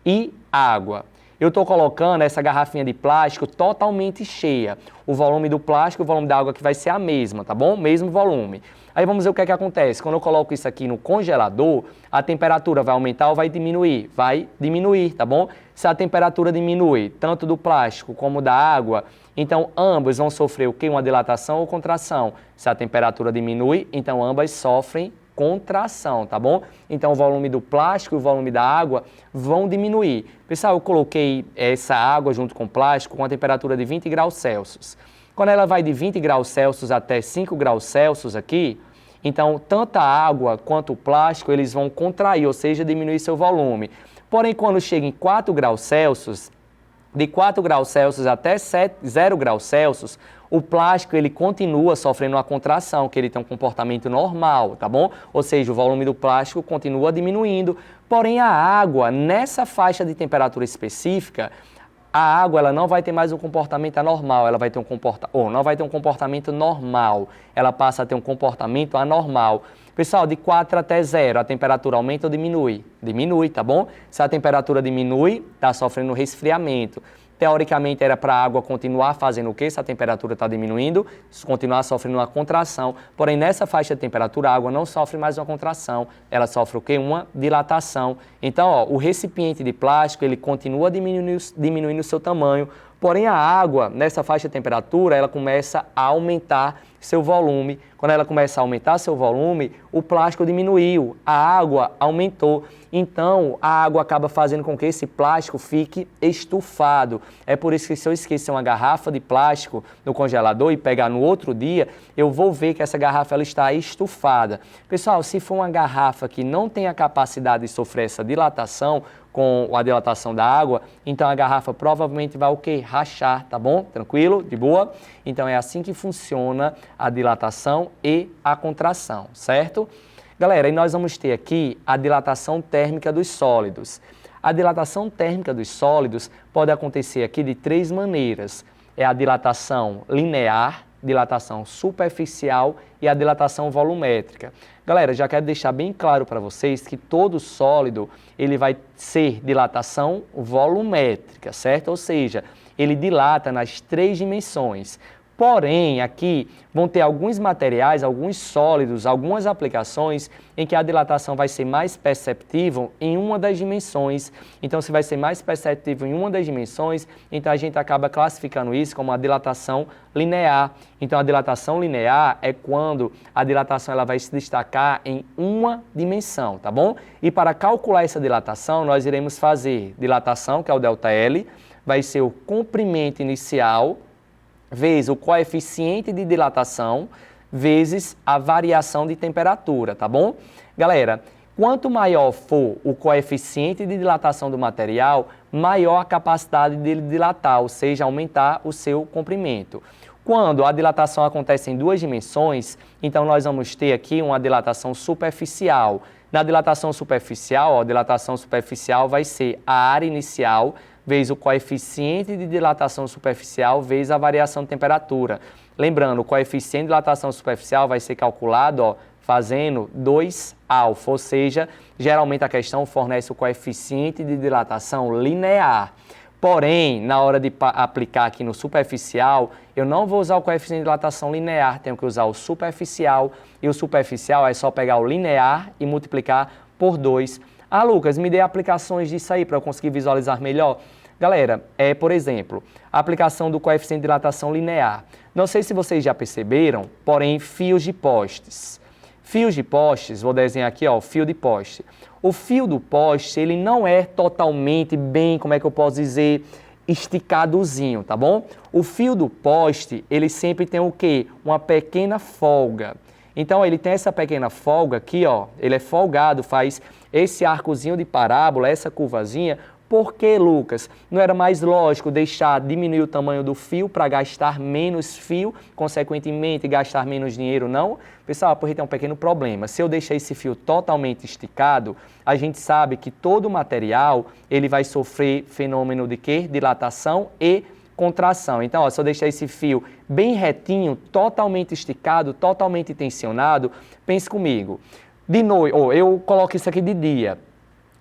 e água. Eu estou colocando essa garrafinha de plástico totalmente cheia. O volume do plástico e o volume da água que vai ser a mesma, tá bom? Mesmo volume. Aí vamos ver o que é que acontece. Quando eu coloco isso aqui no congelador, a temperatura vai aumentar ou vai diminuir? Vai diminuir, tá bom? Se a temperatura diminui, tanto do plástico como da água, então ambos vão sofrer o quê? Uma dilatação ou contração. Se a temperatura diminui, então ambas sofrem contração, tá bom? Então o volume do plástico e o volume da água vão diminuir. Pessoal, eu coloquei essa água junto com o plástico com a temperatura de 20 graus Celsius. Quando ela vai de 20 graus Celsius até 5 graus Celsius aqui, então tanto a água quanto o plástico eles vão contrair, ou seja, diminuir seu volume. Porém, quando chega em 4 graus Celsius, de 4 graus Celsius até 0 graus Celsius, o plástico ele continua sofrendo uma contração, que ele tem um comportamento normal, tá bom? Ou seja, o volume do plástico continua diminuindo, porém a água, nessa faixa de temperatura específica, a água ela não vai ter mais um comportamento anormal, ela vai ter não vai ter um comportamento normal, ela passa a ter um comportamento anormal. Pessoal, de 4 até 0, a temperatura aumenta ou diminui? Diminui, tá bom? Se a temperatura diminui, está sofrendo resfriamento. Teoricamente era para a água continuar fazendo o quê? Se a temperatura está diminuindo, continuar sofrendo uma contração. Porém, nessa faixa de temperatura, a água não sofre mais uma contração, ela sofre o quê? Uma dilatação. Então, ó, o recipiente de plástico, ele continua diminuindo o seu tamanho, porém a água, nessa faixa de temperatura, ela começa a aumentar seu volume. Quando ela começa a aumentar seu volume, o plástico diminuiu, a água aumentou. Então, a água acaba fazendo com que esse plástico fique estufado. É por isso que se eu esquecer uma garrafa de plástico no congelador e pegar no outro dia, eu vou ver que essa garrafa ela está estufada. Pessoal, se for uma garrafa que não tem a capacidade de sofrer essa dilatação, com a dilatação da água, então a garrafa provavelmente vai o quê? Rachar, tá bom? Tranquilo? De boa? Então é assim que funciona a dilatação e a contração, certo? Galera, e nós vamos ter aqui a dilatação térmica dos sólidos. A dilatação térmica dos sólidos pode acontecer aqui de 3 maneiras. É a dilatação linear, dilatação superficial e a dilatação volumétrica. Galera, já quero deixar bem claro para vocês que todo sólido ele vai ser dilatação volumétrica, certo? Ou seja, ele dilata nas 3 dimensões. Porém, aqui vão ter alguns materiais, alguns sólidos, algumas aplicações em que a dilatação vai ser mais perceptível em uma das dimensões. Então, se vai ser mais perceptível em uma das dimensões, então a gente acaba classificando isso como a dilatação linear. Então, a dilatação linear é quando a dilatação ela vai se destacar em uma dimensão, tá bom? E para calcular essa dilatação, nós iremos fazer dilatação, que é o ΔL, vai ser o comprimento inicial, vezes o coeficiente de dilatação, vezes a variação de temperatura, tá bom? Galera, quanto maior for o coeficiente de dilatação do material, maior a capacidade dele dilatar, ou seja, aumentar o seu comprimento. Quando a dilatação acontece em 2 dimensões, então nós vamos ter aqui uma dilatação superficial. Na dilatação superficial, a dilatação superficial vai ser a área inicial vezes o coeficiente de dilatação superficial vezes a variação de temperatura. Lembrando, o coeficiente de dilatação superficial vai ser calculado fazendo 2α, ou seja, geralmente a questão fornece o coeficiente de dilatação linear. Porém, na hora de aplicar aqui no superficial, eu não vou usar o coeficiente de dilatação linear, tenho que usar o superficial, e o superficial é só pegar o linear e multiplicar por 2. Ah, Lucas, me dê aplicações disso aí para eu conseguir visualizar melhor. Galera, por exemplo, a aplicação do coeficiente de dilatação linear. Não sei se vocês já perceberam, porém, fios de postes. Fios de postes, vou desenhar aqui, ó, o fio de poste. O fio do poste, ele não é totalmente bem, como é que eu posso dizer, esticadozinho, tá bom? O fio do poste, ele sempre tem o quê? Uma pequena folga. Então, ele tem essa pequena folga aqui, ó, ele é folgado, faz esse arcozinho de parábola, essa curvazinha. Por que, Lucas? Não era mais lógico diminuir o tamanho do fio para gastar menos fio, consequentemente gastar menos dinheiro, não? Pessoal, porque tem um pequeno problema. Se eu deixar esse fio totalmente esticado, a gente sabe que todo o material ele vai sofrer fenômeno de quê? Dilatação e contração. Então, ó, se eu deixar esse fio bem retinho, totalmente esticado, totalmente tensionado, pense comigo. De noite, eu coloco isso aqui de dia,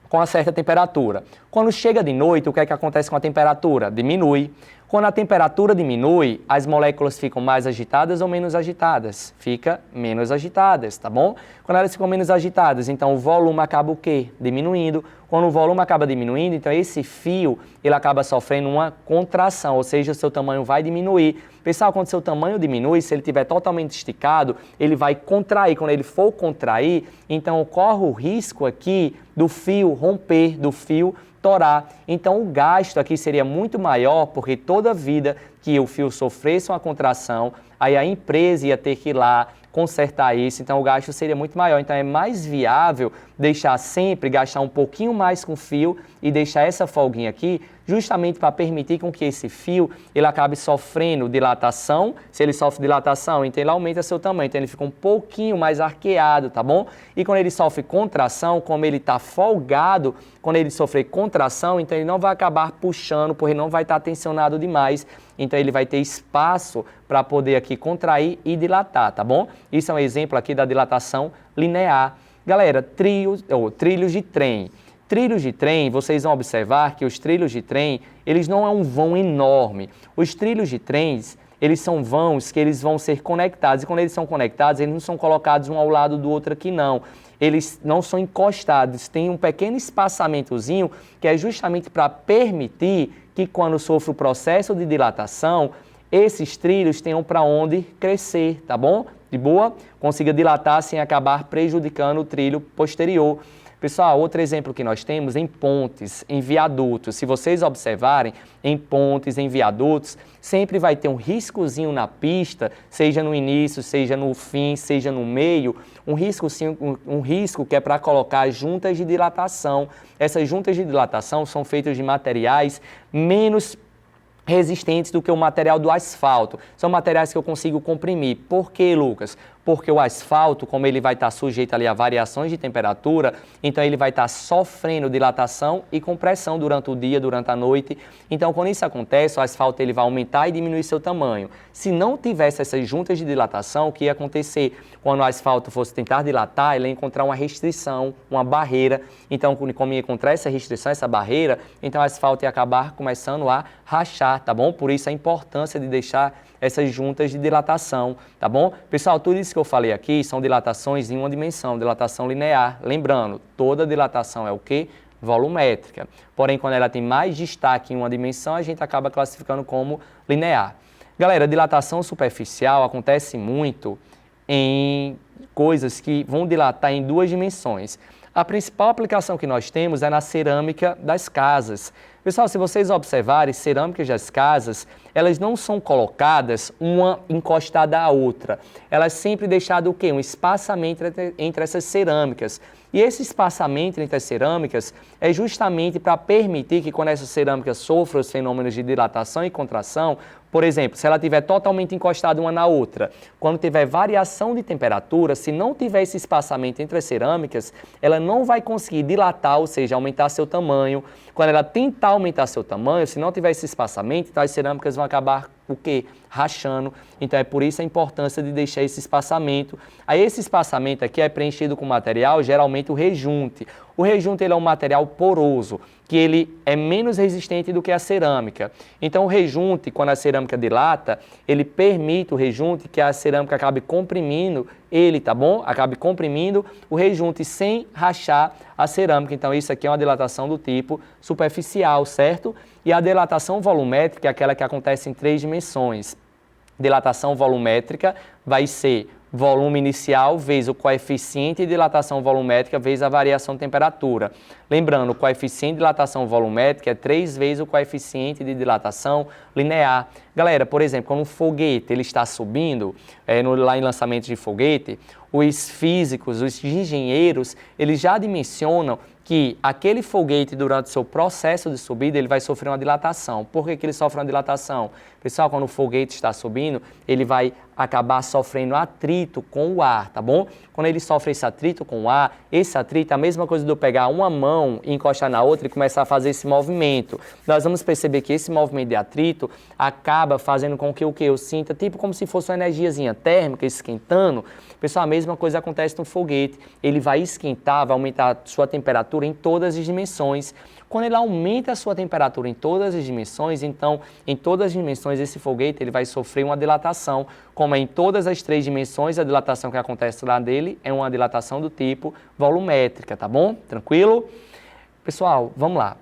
com uma certa temperatura. Quando chega de noite, o que é que acontece com a temperatura? Diminui. Quando a temperatura diminui, as moléculas ficam mais agitadas ou menos agitadas? Fica menos agitadas, tá bom? Quando elas ficam menos agitadas, então o volume acaba o quê? Diminuindo. Quando o volume acaba diminuindo, então esse fio, ele acaba sofrendo uma contração, ou seja, o seu tamanho vai diminuir. Pessoal, quando o seu tamanho diminui, se ele estiver totalmente esticado, ele vai contrair. Quando ele for contrair, então ocorre o risco aqui do fio romper, do fio torar. Então o gasto aqui seria muito maior, porque toda vida que o fio sofresse uma contração, aí a empresa ia ter que ir lá consertar isso, então o gasto seria muito maior. Então é mais viável deixar sempre, gastar um pouquinho mais com fio e deixar essa folguinha aqui, justamente para permitir com que esse fio ele acabe sofrendo dilatação. Se ele sofre dilatação, então ele aumenta seu tamanho, então ele fica um pouquinho mais arqueado, tá bom? E quando ele sofre contração, como ele está folgado, quando ele sofrer contração, então ele não vai acabar puxando, porque não vai estar tensionado demais, então ele vai ter espaço para poder aqui contrair e dilatar, tá bom? Isso é um exemplo aqui da dilatação linear. Galera, trilhos de trem. Trilhos de trem, vocês vão observar que os trilhos de trem, eles não é um vão enorme. Os trilhos de trens, eles são vãos que eles vão ser conectados. E quando eles são conectados, eles não são colocados um ao lado do outro aqui, não. Eles não são encostados, tem um pequeno espaçamentozinho que é justamente para permitir que quando sofre o processo de dilatação, esses trilhos tenham para onde crescer, tá bom? De boa? Consiga dilatar sem acabar prejudicando o trilho posterior. Pessoal, outro exemplo que nós temos em pontes, em viadutos. Se vocês observarem, em pontes, em viadutos, sempre vai ter um riscozinho na pista, seja no início, seja no fim, seja no meio, um risco que é para colocar juntas de dilatação. Essas juntas de dilatação são feitas de materiais menos resistentes do que o material do asfalto. São materiais que eu consigo comprimir. Por quê, Lucas? porque o asfalto, como ele vai estar sujeito ali a variações de temperatura, então ele vai estar sofrendo dilatação e compressão durante o dia, durante a noite. Então, quando isso acontece, o asfalto ele vai aumentar e diminuir seu tamanho. Se não tivesse essas juntas de dilatação, o que ia acontecer? Quando o asfalto fosse tentar dilatar, ele ia encontrar uma restrição, uma barreira. Então, como ia encontrar essa restrição, essa barreira, então o asfalto ia acabar começando a rachar, tá bom? Por isso a importância de deixar essas juntas de dilatação, tá bom? Pessoal, tudo isso que eu falei aqui são dilatações em uma dimensão, dilatação linear. Lembrando, toda dilatação é o quê? Volumétrica. Porém, quando ela tem mais destaque em uma dimensão, a gente acaba classificando como linear. Galera, dilatação superficial acontece muito em coisas que vão dilatar em duas dimensões. A principal aplicação que nós temos é na cerâmica das casas. Pessoal, se vocês observarem, cerâmicas das casas, elas não são colocadas uma encostada à outra. Elas sempre deixam o quê? Um espaçamento entre essas cerâmicas. E esse espaçamento entre as cerâmicas é justamente para permitir que quando essas cerâmicas sofram os fenômenos de dilatação e contração, por exemplo, se ela estiver totalmente encostada uma na outra, quando tiver variação de temperatura, se não tiver esse espaçamento entre as cerâmicas, ela não vai conseguir dilatar, ou seja, aumentar seu tamanho. Quando ela tentar aumentar seu tamanho, se não tiver esse espaçamento, então as cerâmicas vão acabar o quê? Rachando. Então é por isso a importância de deixar esse espaçamento. Aí esse espaçamento aqui é preenchido com material, geralmente o rejunte. O rejunte ele é um material poroso, que ele é menos resistente do que a cerâmica. Então o rejunte, quando a cerâmica dilata, ele permite o rejunte que a cerâmica acabe comprimindo ele, tá bom? Acabe comprimindo o rejunte sem rachar a cerâmica. Então isso aqui é uma dilatação do tipo superficial, certo? E a dilatação volumétrica é aquela que acontece em três dimensões. Dilatação volumétrica vai ser volume inicial vezes o coeficiente de dilatação volumétrica vezes a variação de temperatura. Lembrando, o coeficiente de dilatação volumétrica é 3 vezes o coeficiente de dilatação linear. Galera, por exemplo, quando um foguete ele está subindo, lá em lançamento de foguete, os físicos, os engenheiros, eles já dimensionam que aquele foguete, durante o seu processo de subida, ele vai sofrer uma dilatação. Por que ele sofre uma dilatação? Pessoal, quando o foguete está subindo, ele vai acabar sofrendo atrito com o ar, tá bom? Quando ele sofre esse atrito com o ar, esse atrito é a mesma coisa de eu pegar uma mão e encostar na outra e começar a fazer esse movimento. Nós vamos perceber que esse movimento de atrito acaba fazendo com que o que eu sinta, tipo como se fosse uma energiazinha térmica esquentando. Pessoal, a mesma coisa acontece no foguete. Ele vai esquentar, vai aumentar a sua temperatura em todas as dimensões. Quando ele aumenta a sua temperatura em todas as dimensões, então, em todas as dimensões, esse foguete ele vai sofrer uma dilatação. Como é em todas as três dimensões, a dilatação que acontece lá dele é uma dilatação do tipo volumétrica, tá bom? Tranquilo? Pessoal, vamos lá.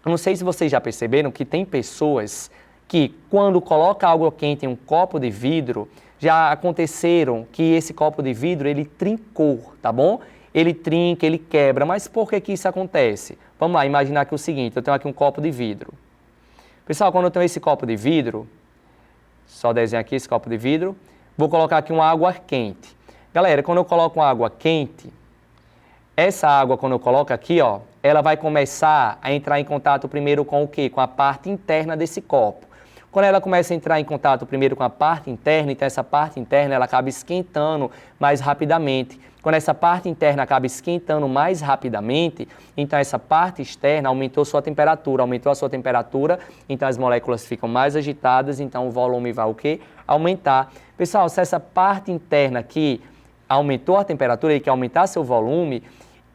Eu não sei se vocês já perceberam que tem pessoas que, quando coloca água quente em um copo de vidro, já aconteceram que esse copo de vidro, ele trincou, tá bom? Ele trinca, ele quebra, mas por que isso acontece? Vamos lá, imaginar aqui o seguinte, eu tenho aqui um copo de vidro. Pessoal, quando eu tenho esse copo de vidro, só desenho aqui esse copo de vidro, vou colocar aqui uma água quente. Galera, quando eu coloco uma água quente, essa água, quando eu coloco aqui, ó, ela vai começar a entrar em contato primeiro com o quê? Com a parte interna desse copo. Quando ela começa a entrar em contato primeiro com a parte interna, então essa parte interna ela acaba esquentando mais rapidamente. Quando essa parte interna acaba esquentando mais rapidamente, então essa parte externa aumentou sua temperatura, então as moléculas ficam mais agitadas, então o volume vai o quê? Aumentar. Pessoal, se essa parte interna aqui aumentou a temperatura e quer aumentar seu volume,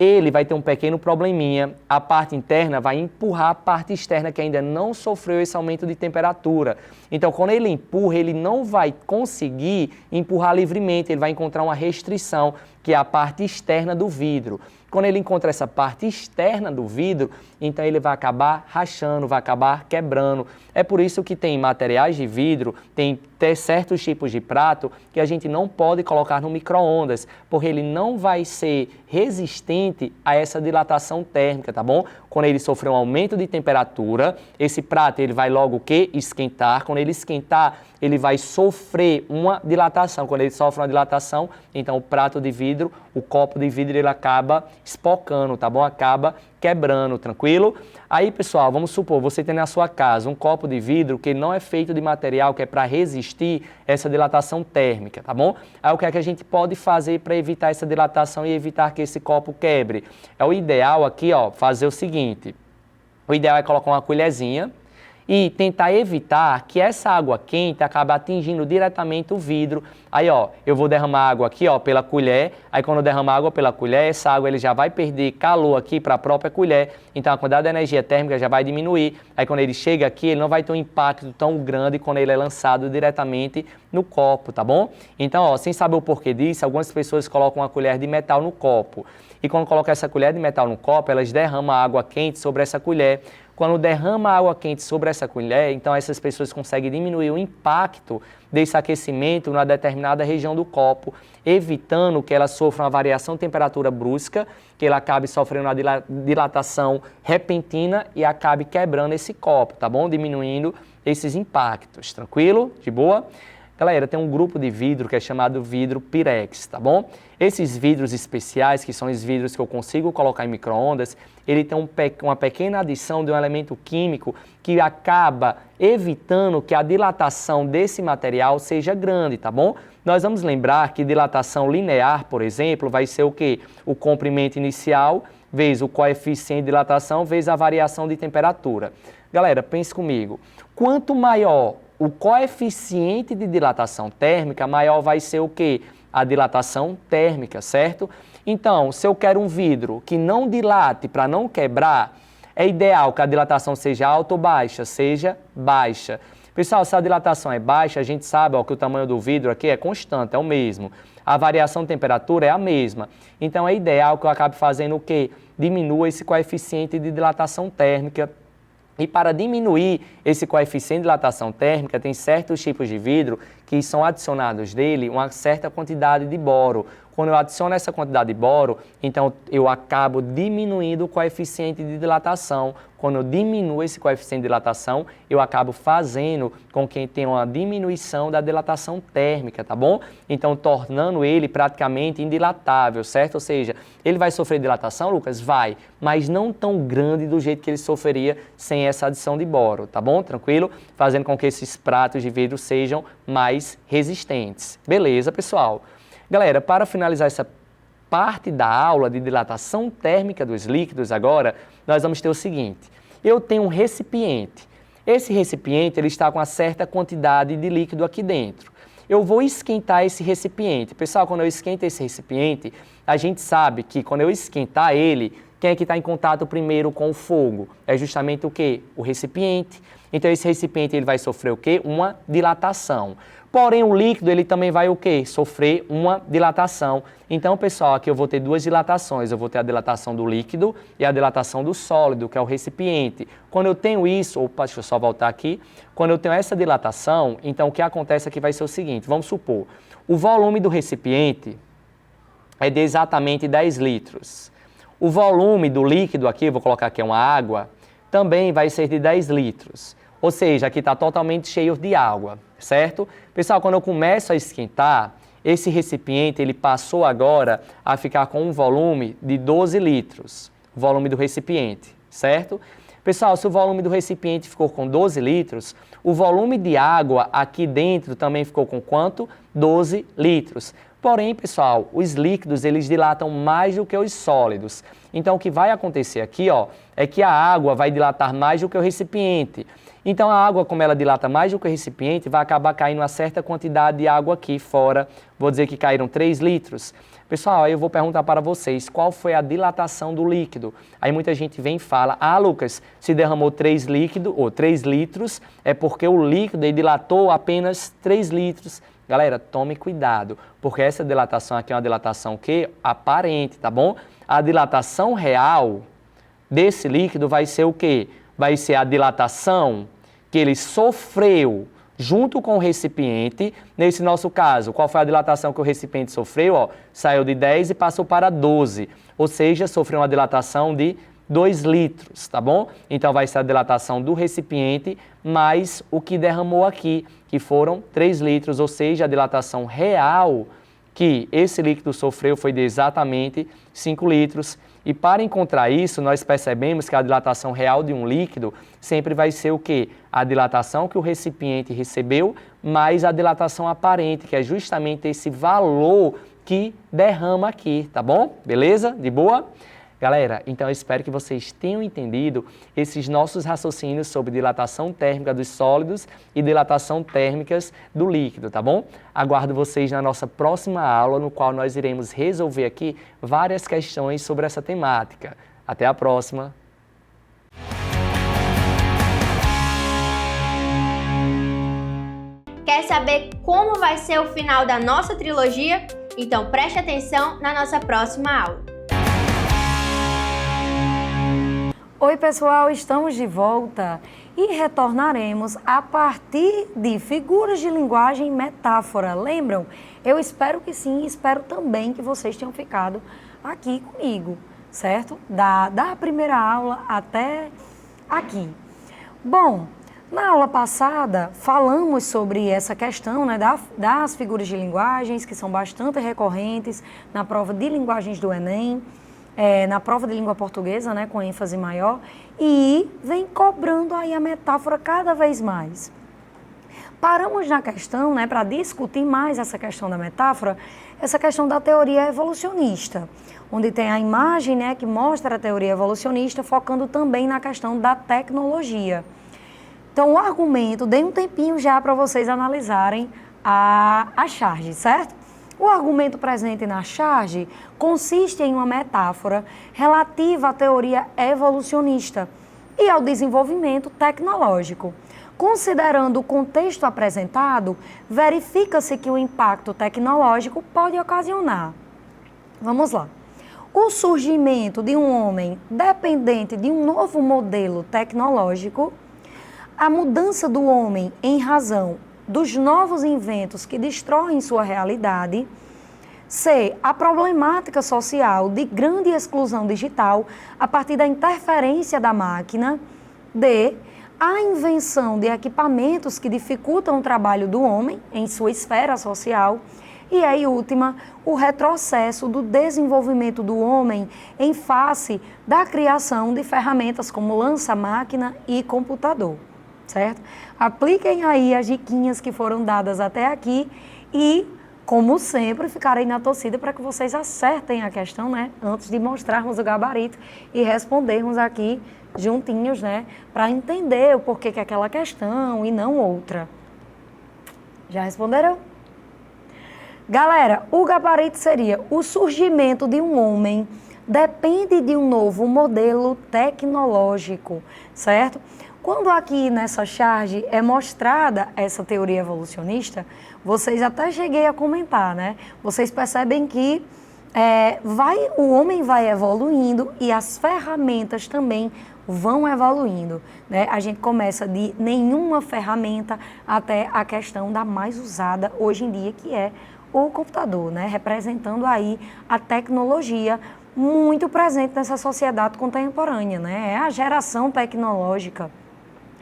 ele vai ter um pequeno probleminha, a parte interna vai empurrar a parte externa que ainda não sofreu esse aumento de temperatura. Então, quando ele empurra, ele não vai conseguir empurrar livremente, ele vai encontrar uma restrição, que é a parte externa do vidro. Quando ele encontra essa parte externa do vidro, então ele vai acabar rachando, vai acabar quebrando. É por isso que tem materiais de vidro, tem certos tipos de prato que a gente não pode colocar no micro-ondas, porque ele não vai ser resistente a essa dilatação térmica, tá bom? Quando ele sofrer um aumento de temperatura, esse prato ele vai logo o quê? Esquentar. Quando ele esquentar, ele vai sofrer uma dilatação. Quando ele sofre uma dilatação, então o prato de vidro vidro, o copo de vidro ele acaba espocando, tá bom? Acaba quebrando, tranquilo? Aí, pessoal, vamos supor, você tem na sua casa um copo de vidro que não é feito de material que é para resistir essa dilatação térmica, tá bom? Aí o que é que a gente pode fazer para evitar essa dilatação e evitar que esse copo quebre? É o ideal aqui, ó, fazer o seguinte. O ideal é colocar uma colherzinha e tentar evitar que essa água quente acabe atingindo diretamente o vidro. Aí, ó, eu vou derramar água aqui, ó, pela colher. Aí, quando eu derramar água pela colher, essa água ele já vai perder calor aqui para a própria colher. Então, a quantidade de energia térmica já vai diminuir. Aí, quando ele chega aqui, ele não vai ter um impacto tão grande quando ele é lançado diretamente no copo, tá bom? Então, ó, sem saber o porquê disso, algumas pessoas colocam uma colher de metal no copo. E quando colocam essa colher de metal no copo, elas derramam água quente sobre essa colher. Quando derrama água quente sobre essa colher, então essas pessoas conseguem diminuir o impacto desse aquecimento na determinada região do copo, evitando que ela sofra uma variação de temperatura brusca, que ela acabe sofrendo uma dilatação repentina e acabe quebrando esse copo, tá bom? Diminuindo esses impactos, tranquilo? De boa? Galera, tem um grupo de vidro que é chamado vidro Pirex, tá bom? Esses vidros especiais, que são os vidros que eu consigo colocar em micro-ondas, ele tem uma pequena adição de um elemento químico que acaba evitando que a dilatação desse material seja grande, tá bom? Nós vamos lembrar que dilatação linear, por exemplo, vai ser o quê? O comprimento inicial vezes o coeficiente de dilatação vezes a variação de temperatura. Galera, pense comigo. Quanto maior o coeficiente de dilatação térmica, maior vai ser o quê? A dilatação térmica, certo? Então, se eu quero um vidro que não dilate para não quebrar, é ideal que a dilatação seja alta ou baixa? Seja baixa. Pessoal, se a dilatação é baixa, a gente sabe ó, que o tamanho do vidro aqui é constante, é o mesmo. A variação de temperatura é a mesma. Então, é ideal que eu acabe fazendo o quê? Diminua esse coeficiente de dilatação térmica. E para diminuir esse coeficiente de dilatação térmica, tem certos tipos de vidro que são adicionados dele uma certa quantidade de boro. Quando eu adiciono essa quantidade de boro, então eu acabo diminuindo o coeficiente de dilatação. Quando eu diminuo esse coeficiente de dilatação, eu acabo fazendo com que tenha uma diminuição da dilatação térmica, tá bom? Então, tornando ele praticamente indilatável, certo? Ou seja, ele vai sofrer dilatação, Lucas? Vai, mas não tão grande do jeito que ele sofreria sem essa adição de boro, tá bom? Tranquilo? Fazendo com que esses pratos de vidro sejam mais resistentes. Beleza, pessoal? Galera, para finalizar essa parte da aula de dilatação térmica dos líquidos agora, nós vamos ter o seguinte. Eu tenho um recipiente. Esse recipiente ele está com uma certa quantidade de líquido aqui dentro. Eu vou esquentar esse recipiente. Pessoal, quando eu esquento esse recipiente, a gente sabe que quando eu esquentar ele, quem é que está em contato primeiro com o fogo? É justamente o quê? O recipiente. Então, esse recipiente ele vai sofrer o quê? Uma dilatação. Porém, o líquido ele também vai o quê? Sofrer uma dilatação. Então, pessoal, aqui eu vou ter duas dilatações. Eu vou ter a dilatação do líquido e a dilatação do sólido, que é o recipiente. Quando eu tenho isso, opa, deixa eu só voltar aqui. Quando eu tenho essa dilatação, então o que acontece aqui vai ser o seguinte. Vamos supor, o volume do recipiente é de exatamente 10 litros. O volume do líquido aqui, vou colocar aqui uma água, também vai ser de 10 litros. Ou seja, aqui está totalmente cheio de água, certo? Pessoal, quando eu começo a esquentar, esse recipiente ele passou agora a ficar com um volume de 12 litros, o volume do recipiente, certo? Pessoal, se o volume do recipiente ficou com 12 litros, o volume de água aqui dentro também ficou com quanto? 12 litros. Porém, pessoal, os líquidos eles dilatam mais do que os sólidos. Então, o que vai acontecer aqui, ó, é que a água vai dilatar mais do que o recipiente. Então, a água, como ela dilata mais do que o recipiente, vai acabar caindo uma certa quantidade de água aqui fora. Vou dizer que caíram 3 litros. Pessoal, aí eu vou perguntar para vocês, qual foi a dilatação do líquido? Aí muita gente vem e fala, Lucas, se derramou 3 litros, é porque o líquido ele dilatou apenas 3 litros. Galera, tome cuidado, porque essa dilatação aqui é uma dilatação que aparente, tá bom? A dilatação real desse líquido vai ser o quê? Vai ser a dilatação que ele sofreu junto com o recipiente. Nesse nosso caso, qual foi a dilatação que o recipiente sofreu? Ó, saiu de 10 e passou para 12, ou seja, sofreu uma dilatação de 2 litros, tá bom? Então, vai ser a dilatação do recipiente mais o que derramou aqui, que foram 3 litros, ou seja, a dilatação real que esse líquido sofreu foi de exatamente 5 litros. E para encontrar isso, nós percebemos que a dilatação real de um líquido sempre vai ser o quê? A dilatação que o recipiente recebeu, mais a dilatação aparente, que é justamente esse valor que derrama aqui, tá bom? Beleza? De boa? Galera, então eu espero que vocês tenham entendido esses nossos raciocínios sobre dilatação térmica dos sólidos e dilatação térmicas do líquido, tá bom? Aguardo vocês na nossa próxima aula, no qual nós iremos resolver aqui várias questões sobre essa temática. Até a próxima! Quer saber como vai ser o final da nossa trilogia? Então preste atenção na nossa próxima aula. Oi pessoal, estamos de volta e retornaremos a partir de figuras de linguagem e metáfora. Lembram? Eu espero que sim, espero também que vocês tenham ficado aqui comigo, certo? Da primeira aula até aqui. Bom, na aula passada falamos sobre essa questão, né, das figuras de linguagens, que são bastante recorrentes na prova de linguagens do Enem. Na prova de língua portuguesa, né, com ênfase maior, e vem cobrando aí a metáfora cada vez mais. Paramos na questão, né, para discutir mais essa questão da metáfora, essa questão da teoria evolucionista, onde tem a imagem, né, que mostra a teoria evolucionista, focando também na questão da tecnologia. Então, o argumento, dei um tempinho já para vocês analisarem a charge, certo? O argumento presente na charge consiste em uma metáfora relativa à teoria evolucionista e ao desenvolvimento tecnológico. Considerando o contexto apresentado, verifica-se que o impacto tecnológico pode ocasionar. Vamos lá. O surgimento de um homem dependente de um novo modelo tecnológico, a mudança do homem em razão dos novos inventos que destroem sua realidade, C, a problemática social de grande exclusão digital a partir da interferência da máquina, D, a invenção de equipamentos que dificultam o trabalho do homem em sua esfera social, e aí, última, o retrocesso do desenvolvimento do homem em face da criação de ferramentas como lança-máquina e computador. Certo? Apliquem aí as diquinhas que foram dadas até aqui e, como sempre, ficarei na torcida para que vocês acertem a questão, né? Antes de mostrarmos o gabarito e respondermos aqui juntinhos, né? Para entender o porquê que é aquela questão e não outra. Já responderam? Galera, o gabarito seria: o surgimento de um homem depende de um novo modelo tecnológico, certo? Quando aqui nessa charge é mostrada essa teoria evolucionista, vocês até cheguei a comentar, né? Vocês percebem que o homem vai evoluindo e as ferramentas também vão evoluindo, né? A gente começa de nenhuma ferramenta até a questão da mais usada hoje em dia, que é o computador, né? Representando aí a tecnologia muito presente nessa sociedade contemporânea, né? É a geração tecnológica.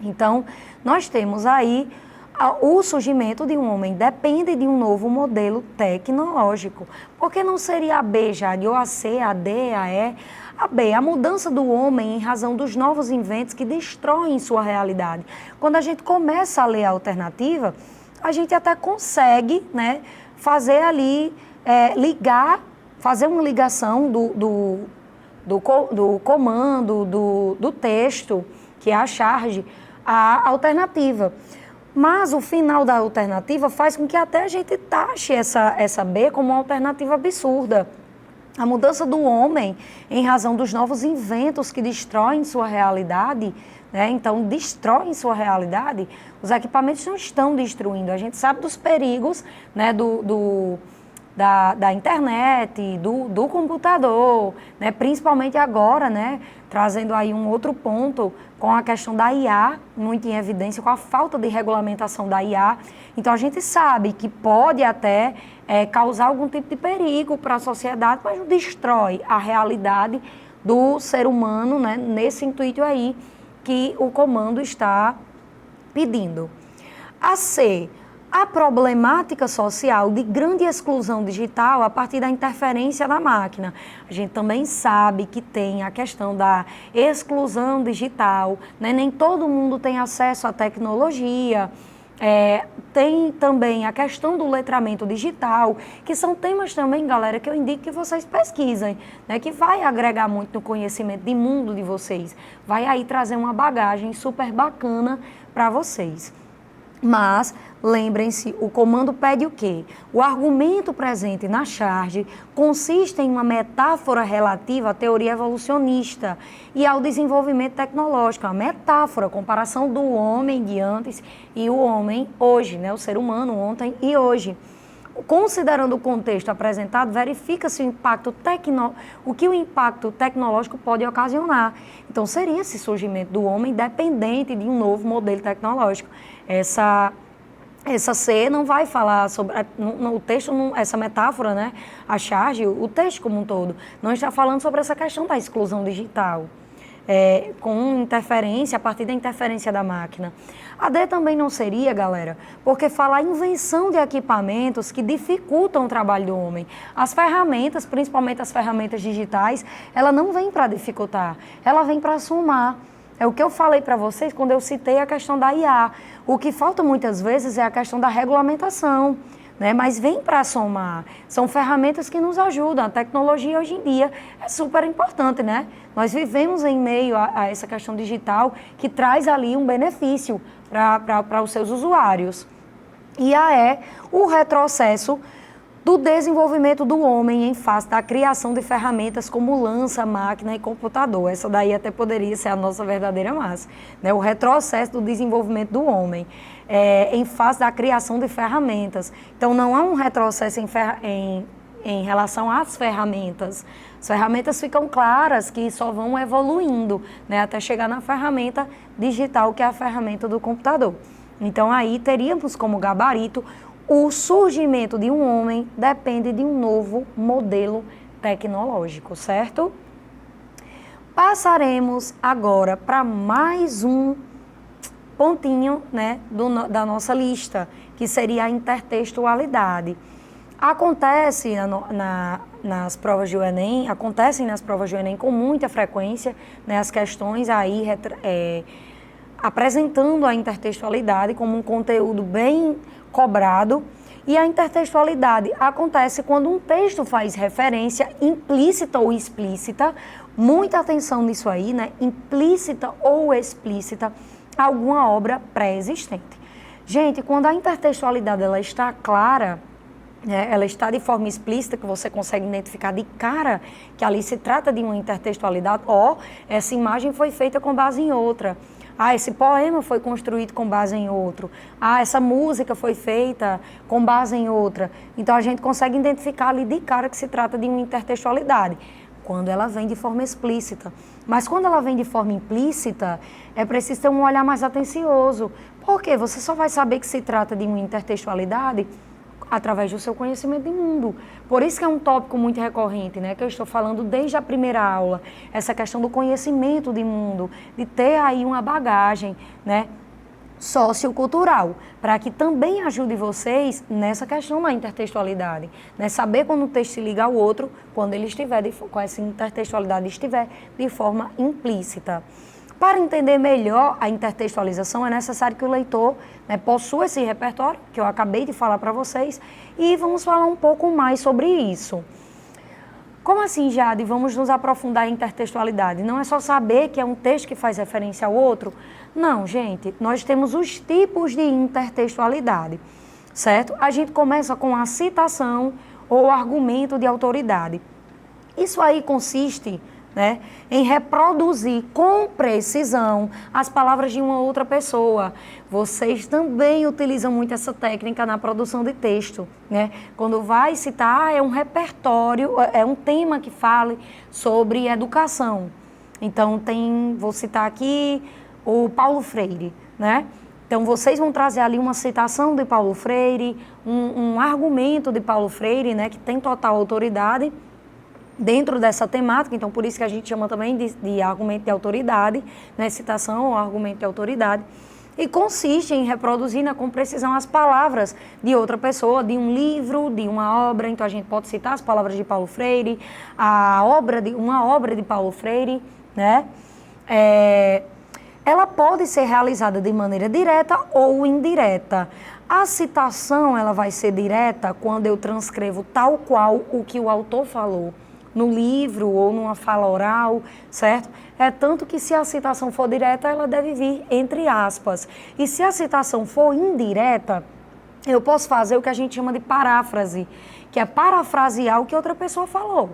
Então, nós temos aí o surgimento de um homem depende de um novo modelo tecnológico. Por que não seria a B já, de ou a C, a D, a E? A B, a mudança do homem em razão dos novos inventos que destroem sua realidade. Quando a gente começa a ler a alternativa, a gente até consegue, né, fazer ali, fazer uma ligação do comando, do texto, que é a charge, a alternativa. Mas o final da alternativa faz com que até a gente taxe essa B como uma alternativa absurda. A mudança do homem em razão dos novos inventos que destroem sua realidade, né? Então, destroem sua realidade, os equipamentos não estão destruindo. A gente sabe dos perigos, né, da internet, do computador, né? Principalmente agora, né, trazendo aí um outro ponto com a questão da IA, muito em evidência, com a falta de regulamentação da IA. Então, a gente sabe que pode até causar algum tipo de perigo para a sociedade, mas não destrói a realidade do ser humano, né, nesse intuito aí que o comando está pedindo. A C, a problemática social de grande exclusão digital a partir da interferência da máquina. A gente também sabe que tem a questão da exclusão digital, né? Nem todo mundo tem acesso à tecnologia. Tem também a questão do letramento digital, que são temas também, galera, que eu indico que vocês pesquisem, né? Que vai agregar muito no conhecimento de mundo de vocês. Vai aí trazer uma bagagem super bacana para vocês. Mas, lembrem-se, o comando pede o quê? O argumento presente na charge consiste em uma metáfora relativa à teoria evolucionista e ao desenvolvimento tecnológico. A metáfora, a comparação do homem de antes e o homem hoje, né? O ser humano ontem e hoje. Considerando o contexto apresentado, verifica-se o que o impacto tecnológico pode ocasionar. Então, seria esse surgimento do homem dependente de um novo modelo tecnológico. Essa C não vai falar sobre, no texto, essa metáfora, né? A charge, o texto como um todo, não está falando sobre essa questão da exclusão digital. Com interferência, a partir da interferência da máquina. A D também não seria, galera, porque fala invenção de equipamentos que dificultam o trabalho do homem. As ferramentas, principalmente as ferramentas digitais, ela não vem para dificultar, ela vem para somar. É o que eu falei para vocês quando eu citei a questão da IA. O que falta muitas vezes é a questão da regulamentação, né? Mas vem para somar. São ferramentas que nos ajudam. A tecnologia hoje em dia é super importante, né? Nós vivemos em meio a essa questão digital que traz ali um benefício para os seus usuários. E o retrocesso do desenvolvimento do homem em face da criação de ferramentas como lança, máquina e computador. Essa daí até poderia ser a nossa verdadeira massa, né? O retrocesso do desenvolvimento do homem em face da criação de ferramentas. Então, não há um retrocesso em relação às ferramentas. As ferramentas ficam claras que só vão evoluindo, né? Até chegar na ferramenta digital, que é a ferramenta do computador. Então, aí teríamos como gabarito o surgimento de um homem depende de um novo modelo tecnológico, certo? Passaremos agora para mais um pontinho, né, da nossa lista, que seria a intertextualidade. Acontecem nas provas do Enem com muita frequência, né, as questões aí apresentando a intertextualidade como um conteúdo bem cobrado. E a intertextualidade acontece quando um texto faz referência implícita ou explícita, muita atenção nisso aí, né? Implícita ou explícita, a alguma obra pré-existente. Gente, quando a intertextualidade ela está clara, né, ela está de forma explícita, que você consegue identificar de cara que ali se trata de uma intertextualidade, essa imagem foi feita com base em outra. Esse poema foi construído com base em outro. Essa música foi feita com base em outra. Então, a gente consegue identificar ali de cara que se trata de uma intertextualidade, quando ela vem de forma explícita. Mas quando ela vem de forma implícita, é preciso ter um olhar mais atencioso. Por quê? Você só vai saber que se trata de uma intertextualidade através do seu conhecimento de mundo. Por isso que é um tópico muito recorrente, né? Que eu estou falando desde a primeira aula, essa questão do conhecimento de mundo, de ter aí uma bagagem, né, sociocultural, para que também ajude vocês nessa questão da intertextualidade, né? Saber quando o texto se liga ao outro, quando ele estiver, com essa intertextualidade estiver de forma implícita. Para entender melhor a intertextualização, é necessário que o leitor, né, possua esse repertório, que eu acabei de falar para vocês, e vamos falar um pouco mais sobre isso. Como assim, Jade? Vamos nos aprofundar em intertextualidade. Não é só saber que é um texto que faz referência ao outro. Não, gente, nós temos os tipos de intertextualidade, certo? A gente começa com a citação ou argumento de autoridade. Isso aí consiste, né, em reproduzir com precisão as palavras de uma outra pessoa. Vocês também utilizam muito essa técnica na produção de texto, né? Quando vai citar, é um repertório, é um tema que fale sobre educação. Então, vou citar aqui o Paulo Freire, né? Então, vocês vão trazer ali uma citação de Paulo Freire, um argumento de Paulo Freire, né, que tem total autoridade dentro dessa temática. Então, por isso que a gente chama também de argumento de autoridade, né, citação ou argumento de autoridade. e consiste em reproduzir, né, com precisão as palavras de outra pessoa, de um livro, de uma obra. Então a gente pode citar as palavras de Paulo Freire, uma obra de Paulo Freire, né? Ela pode ser realizada de maneira direta ou indireta. A citação, ela vai ser direta quando eu transcrevo tal qual o que o autor falou no livro ou numa fala oral, certo? É tanto que se a citação for direta, ela deve vir entre aspas. E se a citação for indireta, eu posso fazer o que a gente chama de paráfrase, que é parafrasear o que outra pessoa falou.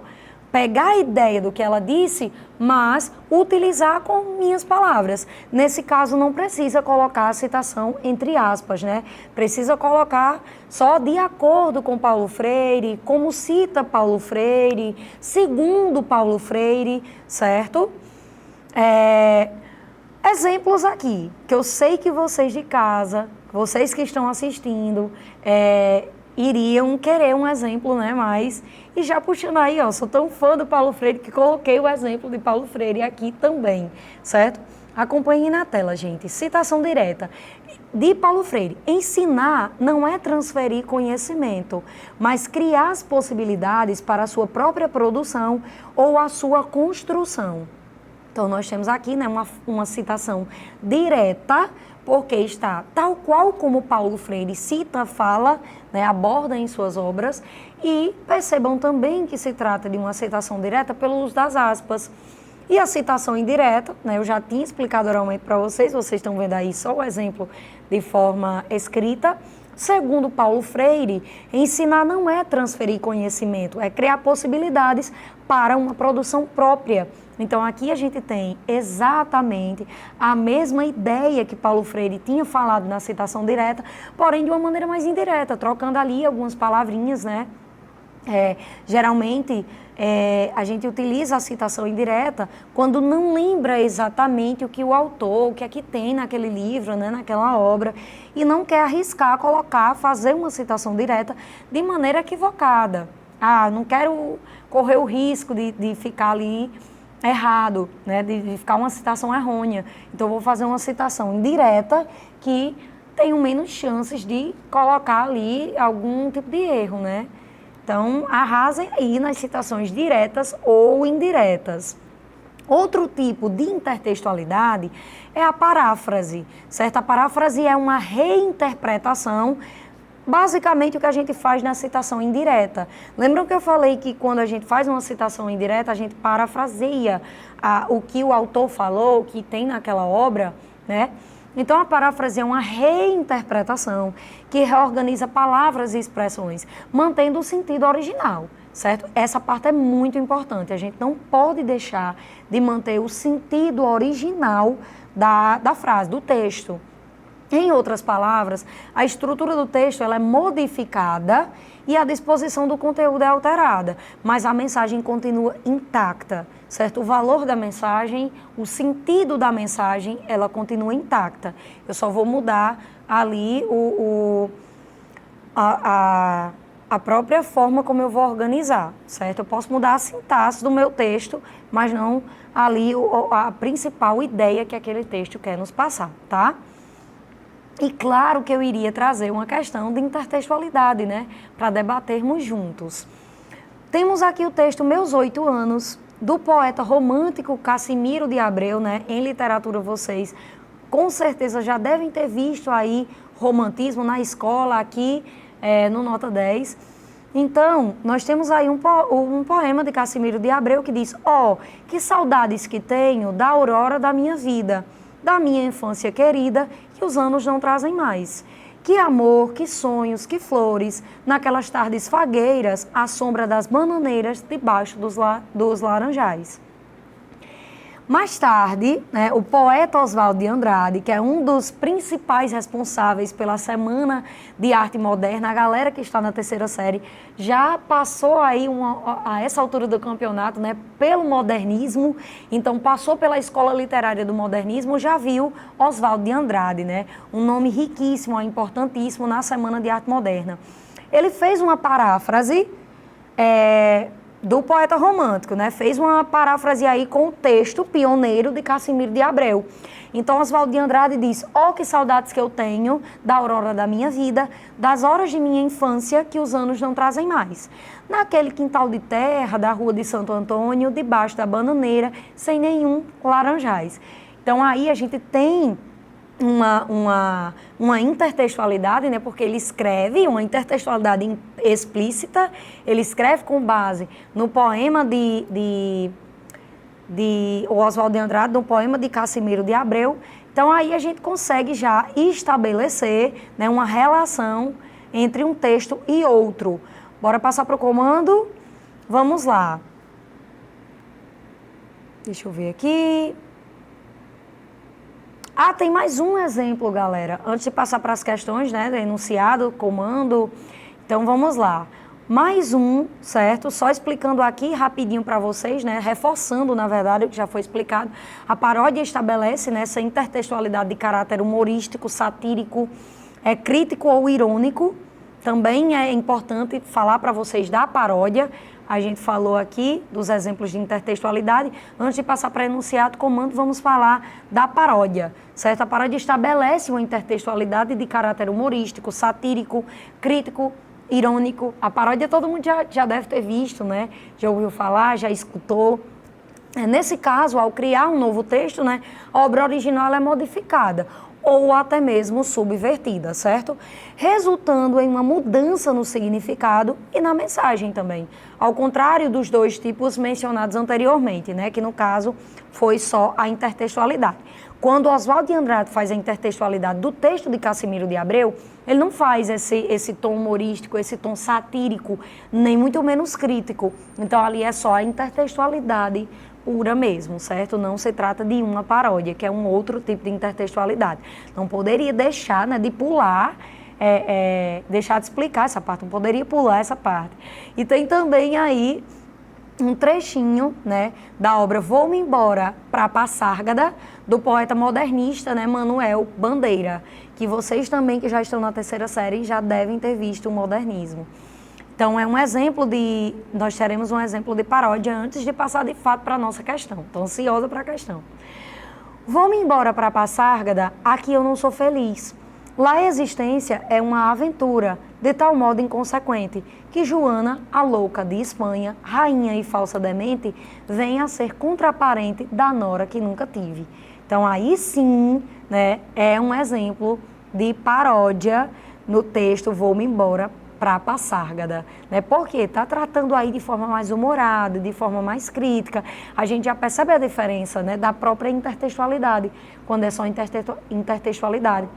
Pegar a ideia do que ela disse, mas utilizar com minhas palavras. Nesse caso, não precisa colocar a citação entre aspas, né? Precisa colocar só de acordo com Paulo Freire, como cita Paulo Freire, segundo Paulo Freire, certo? Exemplos aqui, que eu sei que vocês de casa, vocês que estão assistindo, iriam querer um exemplo, né? Mas, e já puxando aí, ó, sou tão fã do Paulo Freire que coloquei o exemplo de Paulo Freire aqui também, certo? Acompanhem na tela, gente. Citação direta de Paulo Freire. Ensinar não é transferir conhecimento, mas criar as possibilidades para a sua própria produção ou a sua construção. Então, nós temos aqui, né, uma citação direta, porque está tal qual como Paulo Freire cita, fala, né, aborda em suas obras, e percebam também que se trata de uma citação direta pelo uso das aspas. E a citação indireta, né, eu já tinha explicado oralmente para vocês estão vendo aí só o exemplo de forma escrita. Segundo Paulo Freire, ensinar não é transferir conhecimento, é criar possibilidades para uma produção própria. Então, aqui a gente tem exatamente a mesma ideia que Paulo Freire tinha falado na citação direta, porém de uma maneira mais indireta, trocando ali algumas palavrinhas, né? Geralmente, a gente utiliza a citação indireta quando não lembra exatamente o que o autor, o que é que tem naquele livro, né, naquela obra, e não quer arriscar, fazer uma citação direta de maneira equivocada. Não quero correr o risco de ficar ali errado, né, de ficar uma citação errônea. Então, eu vou fazer uma citação indireta que tenho menos chances de colocar ali algum tipo de erro, né? Então, arrasem aí nas citações diretas ou indiretas. Outro tipo de intertextualidade é a paráfrase, certo? A paráfrase é uma reinterpretação, basicamente o que a gente faz na citação indireta. Lembram que eu falei que quando a gente faz uma citação indireta, a gente parafraseia o que o autor falou, o que tem naquela obra, né? Então, a paráfrase é uma reinterpretação que reorganiza palavras e expressões, mantendo o sentido original, certo? Essa parte é muito importante. A gente não pode deixar de manter o sentido original da frase, do texto. Em outras palavras, a estrutura do texto ela é modificada e a disposição do conteúdo é alterada, mas a mensagem continua intacta, certo? O valor da mensagem, o sentido da mensagem, ela continua intacta. Eu só vou mudar ali a própria forma como eu vou organizar, certo? Eu posso mudar a sintaxe do meu texto, mas não ali a principal ideia que aquele texto quer nos passar, tá? E claro que eu iria trazer uma questão de intertextualidade, né? Para debatermos juntos. Temos aqui o texto Meus 8 Anos, do poeta romântico Cassimiro de Abreu, né? Em literatura vocês com certeza já devem ter visto aí romantismo na escola aqui no Nota 10. Então, nós temos aí um poema de Cassimiro de Abreu que diz: que saudades que tenho da aurora da minha vida, da minha infância querida, que os anos não trazem mais. Que amor, que sonhos, que flores, naquelas tardes fagueiras, à sombra das bananeiras, debaixo dos laranjais. Mais tarde, né, o poeta Oswald de Andrade, que é um dos principais responsáveis pela Semana de Arte Moderna, a galera que está na terceira série, já passou aí a essa altura do campeonato, né, pelo modernismo, então passou pela Escola Literária do Modernismo, já viu Oswald de Andrade, né, um nome riquíssimo, importantíssimo na Semana de Arte Moderna. Ele fez uma paráfrase do poeta romântico, né? Fez uma paráfrase aí com o texto pioneiro de Cassimiro de Abreu. Então, Oswaldo de Andrade diz: "Oh, que saudades que eu tenho da aurora da minha vida, das horas de minha infância que os anos não trazem mais. Naquele quintal de terra da rua de Santo Antônio, debaixo da bananeira, sem nenhum laranjais." Então, aí a gente tem uma intertextualidade, né? Porque ele escreve uma intertextualidade explícita, ele escreve com base no poema de Oswaldo de Andrade, no poema de Cassimiro de Abreu. Então, aí a gente consegue já estabelecer, né, uma relação entre um texto e outro. Bora passar para o comando? Vamos lá. Deixa eu ver aqui. Ah, tem mais um exemplo, galera. Antes de passar para as questões, né, do enunciado, comando. Então, vamos lá. Mais um, certo? Só explicando aqui rapidinho para vocês, né? Reforçando, na verdade, o que já foi explicado. A paródia estabelece, né, essa intertextualidade de caráter humorístico, satírico, crítico ou irônico. Também é importante falar para vocês da paródia. A gente falou aqui dos exemplos de intertextualidade. Antes de passar para enunciado, comando, vamos falar da paródia, certo? A paródia estabelece uma intertextualidade de caráter humorístico, satírico, crítico, irônico. A paródia todo mundo já deve ter visto, né? Já ouviu falar, já escutou. Nesse caso, ao criar um novo texto, né, a obra original é modificada ou até mesmo subvertida, certo? Resultando em uma mudança no significado e na mensagem também. Ao contrário dos dois tipos mencionados anteriormente, né, que no caso foi só a intertextualidade. Quando Oswaldo de Andrade faz a intertextualidade do texto de Cassimiro de Abreu, ele não faz esse tom humorístico, esse tom satírico, nem muito menos crítico. Então ali é só a intertextualidade pura mesmo, certo? Não se trata de uma paródia, que é um outro tipo de intertextualidade. Não poderia deixar, né, de pular, deixar de explicar essa parte, não poderia pular essa parte. E tem também aí um trechinho, né, da obra Vou-me Embora para Passárgada, do poeta modernista, né, Manuel Bandeira, que vocês também, que já estão na terceira série, já devem ter visto o modernismo. Então, é um exemplo nós teremos um exemplo de paródia antes de passar de fato para a nossa questão. Estou ansiosa para a questão. Vou-me embora para Passárgada, aqui eu não sou feliz. Lá a existência é uma aventura, de tal modo inconsequente, que Joana, a louca de Espanha, rainha e falsa demente, vem a ser contraparente da nora que nunca tive. Então, aí sim, né, é um exemplo de paródia no texto Vou-me embora para Passárgada, né? Porque está tratando aí de forma mais humorada, de forma mais crítica. A gente já percebe a diferença, né, da própria intertextualidade, quando é só intertextualidade.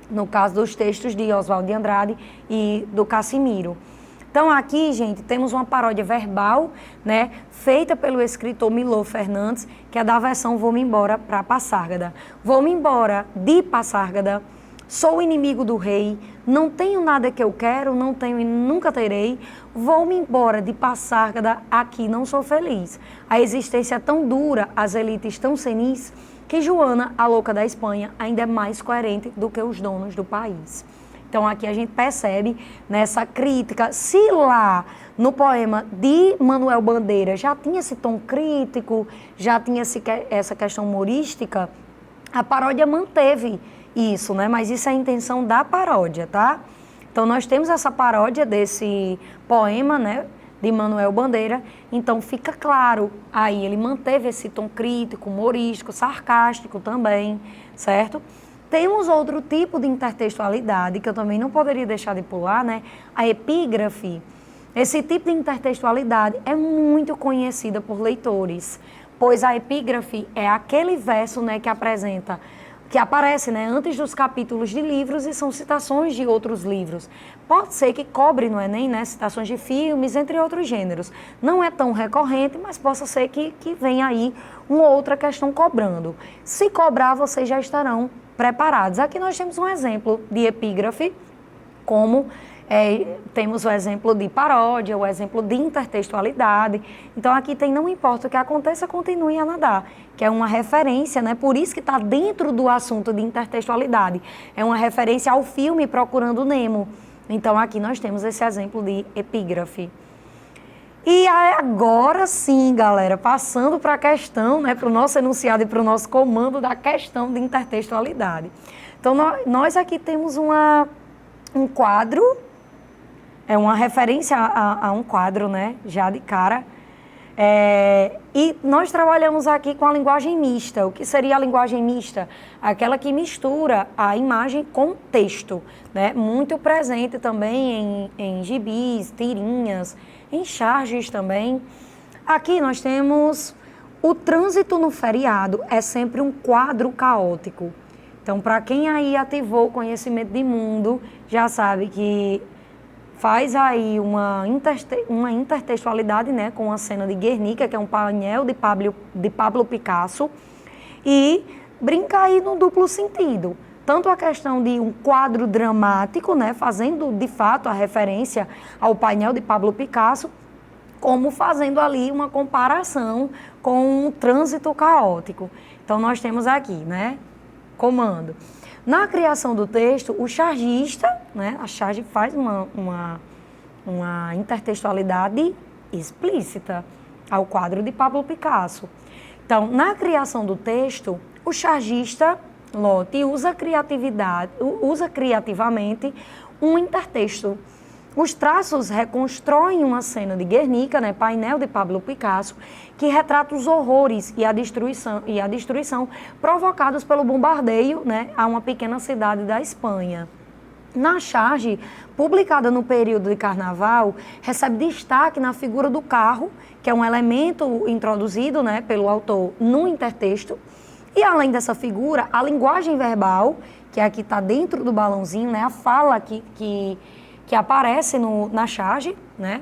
No caso dos textos de Oswaldo de Andrade e do Cassimiro. Então aqui, gente, temos uma paródia verbal, né, feita pelo escritor Milô Fernandes, que é da versão Vou-me embora para Passárgada. Vou-me embora de Passárgada, sou inimigo do rei, não tenho nada que eu quero, não tenho e nunca terei, vou-me embora de Passárgada, aqui não sou feliz. A existência é tão dura, as elites tão senis, que Joana, a louca da Espanha, ainda é mais coerente do que os donos do país. Então aqui a gente percebe nessa crítica, se lá no poema de Manuel Bandeira já tinha esse tom crítico, já tinha essa questão humorística, a paródia manteve isso, né? Mas isso é a intenção da paródia, tá? Então nós temos essa paródia desse poema, né, de Manuel Bandeira, então fica claro, aí ele manteve esse tom crítico, humorístico, sarcástico também, certo? Temos outro tipo de intertextualidade, que eu também não poderia deixar de pular, né? A epígrafe. Esse tipo de intertextualidade é muito conhecida por leitores, pois a epígrafe é aquele verso, né, que aparece, né, antes dos capítulos de livros e são citações de outros livros. Pode ser que cobre no Enem, né, citações de filmes, entre outros gêneros. Não é tão recorrente, mas possa ser que venha aí uma outra questão cobrando. Se cobrar, vocês já estarão preparados. Aqui nós temos um exemplo de epígrafe, como temos o exemplo de paródia, o exemplo de intertextualidade. Então aqui tem não importa o que aconteça, continue a nadar, que é uma referência, né? Por isso que está dentro do assunto de intertextualidade. É uma referência ao filme Procurando Nemo. Então aqui nós temos esse exemplo de epígrafe. E agora sim, galera, passando para a questão, né, para o nosso enunciado e para o nosso comando da questão de intertextualidade. Então, nós aqui temos um quadro, é uma referência a um quadro, né, já de cara. E nós trabalhamos aqui com a linguagem mista. O que seria a linguagem mista? Aquela que mistura a imagem com texto, né? Muito presente também em gibis, tirinhas, em charges também. Aqui nós temos o trânsito no feriado, é sempre um quadro caótico. Então, para quem aí ativou o conhecimento de mundo, já sabe que faz aí uma intertextualidade, né, com a cena de Guernica, que é um painel de Pablo Picasso, e brinca aí no duplo sentido. Tanto a questão de um quadro dramático, né, fazendo de fato a referência ao painel de Pablo Picasso, como fazendo ali uma comparação com um trânsito caótico. Então, nós temos aqui, né, comando. Na criação do texto, o chargista, né, a charge faz uma intertextualidade explícita ao quadro de Pablo Picasso. Então, na criação do texto, o chargista, Lott, usa criativamente um intertexto. Os traços reconstroem uma cena de Guernica, né, painel de Pablo Picasso, que retrata os horrores e a destruição provocados pelo bombardeio, né, a uma pequena cidade da Espanha. Na charge, publicada no período de Carnaval, recebe destaque na figura do carro, que é um elemento introduzido, né, pelo autor no intertexto. E além dessa figura, a linguagem verbal, que aqui está dentro do balãozinho, né, a fala que aparece na charge, né,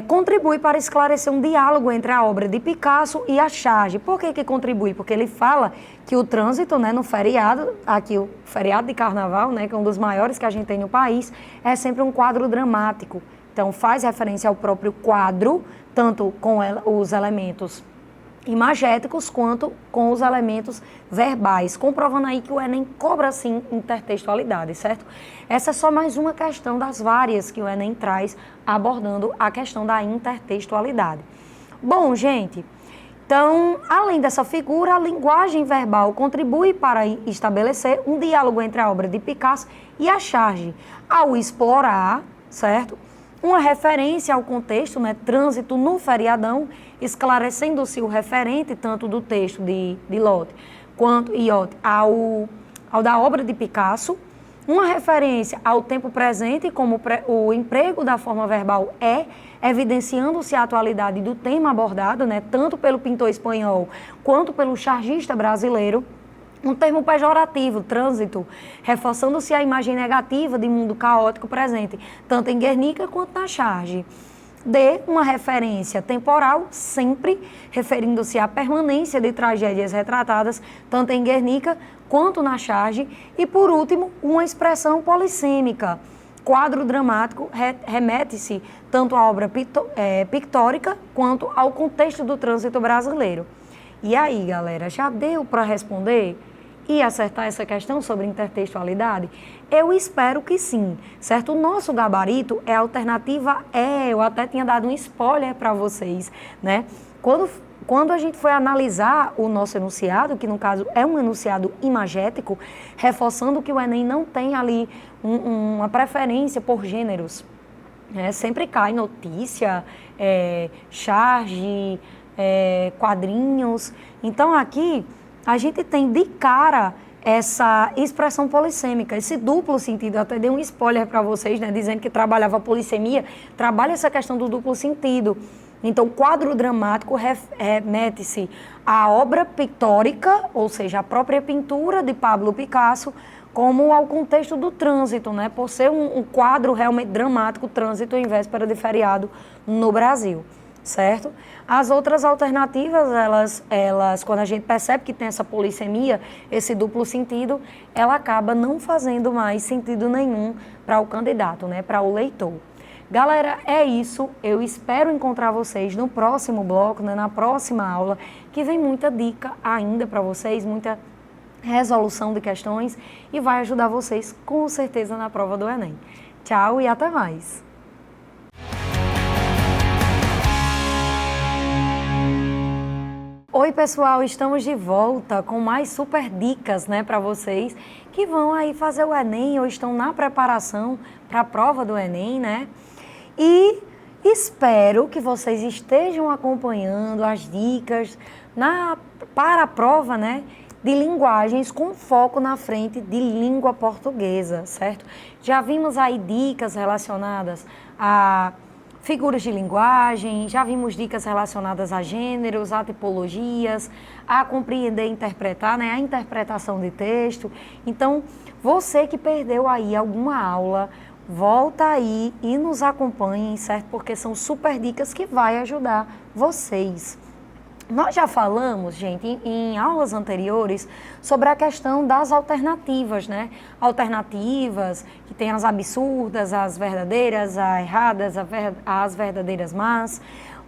contribui para esclarecer um diálogo entre a obra de Picasso e a charge. Por que contribui? Porque ele fala que o trânsito, né, no feriado, aqui o feriado de Carnaval, né, que é um dos maiores que a gente tem no país, é sempre um quadro dramático. Então faz referência ao próprio quadro, tanto com os elementos imagéticos quanto com os elementos verbais, comprovando aí que o Enem cobra sim intertextualidade, certo? Essa é só mais uma questão das várias que o Enem traz abordando a questão da intertextualidade. Bom, gente, então, além dessa figura, a linguagem verbal contribui para estabelecer um diálogo entre a obra de Picasso e a charge, ao explorar, certo? Uma referência ao contexto, né, trânsito no feriadão, esclarecendo-se o referente tanto do texto de Lott quanto ao da obra de Picasso. Uma referência ao tempo presente, como o emprego da forma verbal evidenciando-se a atualidade do tema abordado, né, tanto pelo pintor espanhol quanto pelo chargista brasileiro. Um termo pejorativo, trânsito, reforçando-se a imagem negativa de mundo caótico presente, tanto em Guernica quanto na charge. Uma referência temporal, sempre referindo-se à permanência de tragédias retratadas, tanto em Guernica quanto na charge. E, por último, uma expressão polissêmica. Quadro dramático remete-se tanto à obra pictórica quanto ao contexto do trânsito brasileiro. E aí, galera, já deu para responder e acertar essa questão sobre intertextualidade? Eu espero que sim, certo? O nosso gabarito é a alternativa E. Eu até tinha dado um spoiler para vocês, né? Quando a gente foi analisar o nosso enunciado, que no caso é um enunciado imagético, reforçando que o Enem não tem ali uma preferência por gêneros, né? Sempre cai notícia, charge, quadrinhos. Então aqui a gente tem de cara essa expressão polissêmica, esse duplo sentido. Eu até dei um spoiler para vocês, né, dizendo que trabalhava a polissemia, trabalha essa questão do duplo sentido. Então, quadro dramático remete-se à obra pictórica, ou seja, a própria pintura de Pablo Picasso, como ao contexto do trânsito, né, por ser um quadro realmente dramático, trânsito em véspera de feriado no Brasil. Certo? As outras alternativas, elas, quando a gente percebe que tem essa polissemia, esse duplo sentido, ela acaba não fazendo mais sentido nenhum para o candidato, né, para o leitor. Galera, é isso. Eu espero encontrar vocês no próximo bloco, né, na próxima aula, que vem muita dica ainda para vocês, muita resolução de questões e vai ajudar vocês com certeza na prova do Enem. Tchau e até mais! Oi, pessoal, estamos de volta com mais super dicas, né, para vocês que vão aí fazer o Enem ou estão na preparação para a prova do Enem, né? E espero que vocês estejam acompanhando as dicas para a prova, né, de linguagens com foco na frente de língua portuguesa, certo? Já vimos aí dicas relacionadas a figuras de linguagem, já vimos dicas relacionadas a gêneros, a tipologias, a compreender e interpretar, né, a interpretação de texto. Então, você que perdeu aí alguma aula, volta aí e nos acompanhem, certo? Porque são super dicas que vai ajudar vocês. Nós já falamos, gente, em aulas anteriores sobre a questão das alternativas, né? Alternativas, que tem as absurdas, as verdadeiras, as erradas, as verdadeiras más.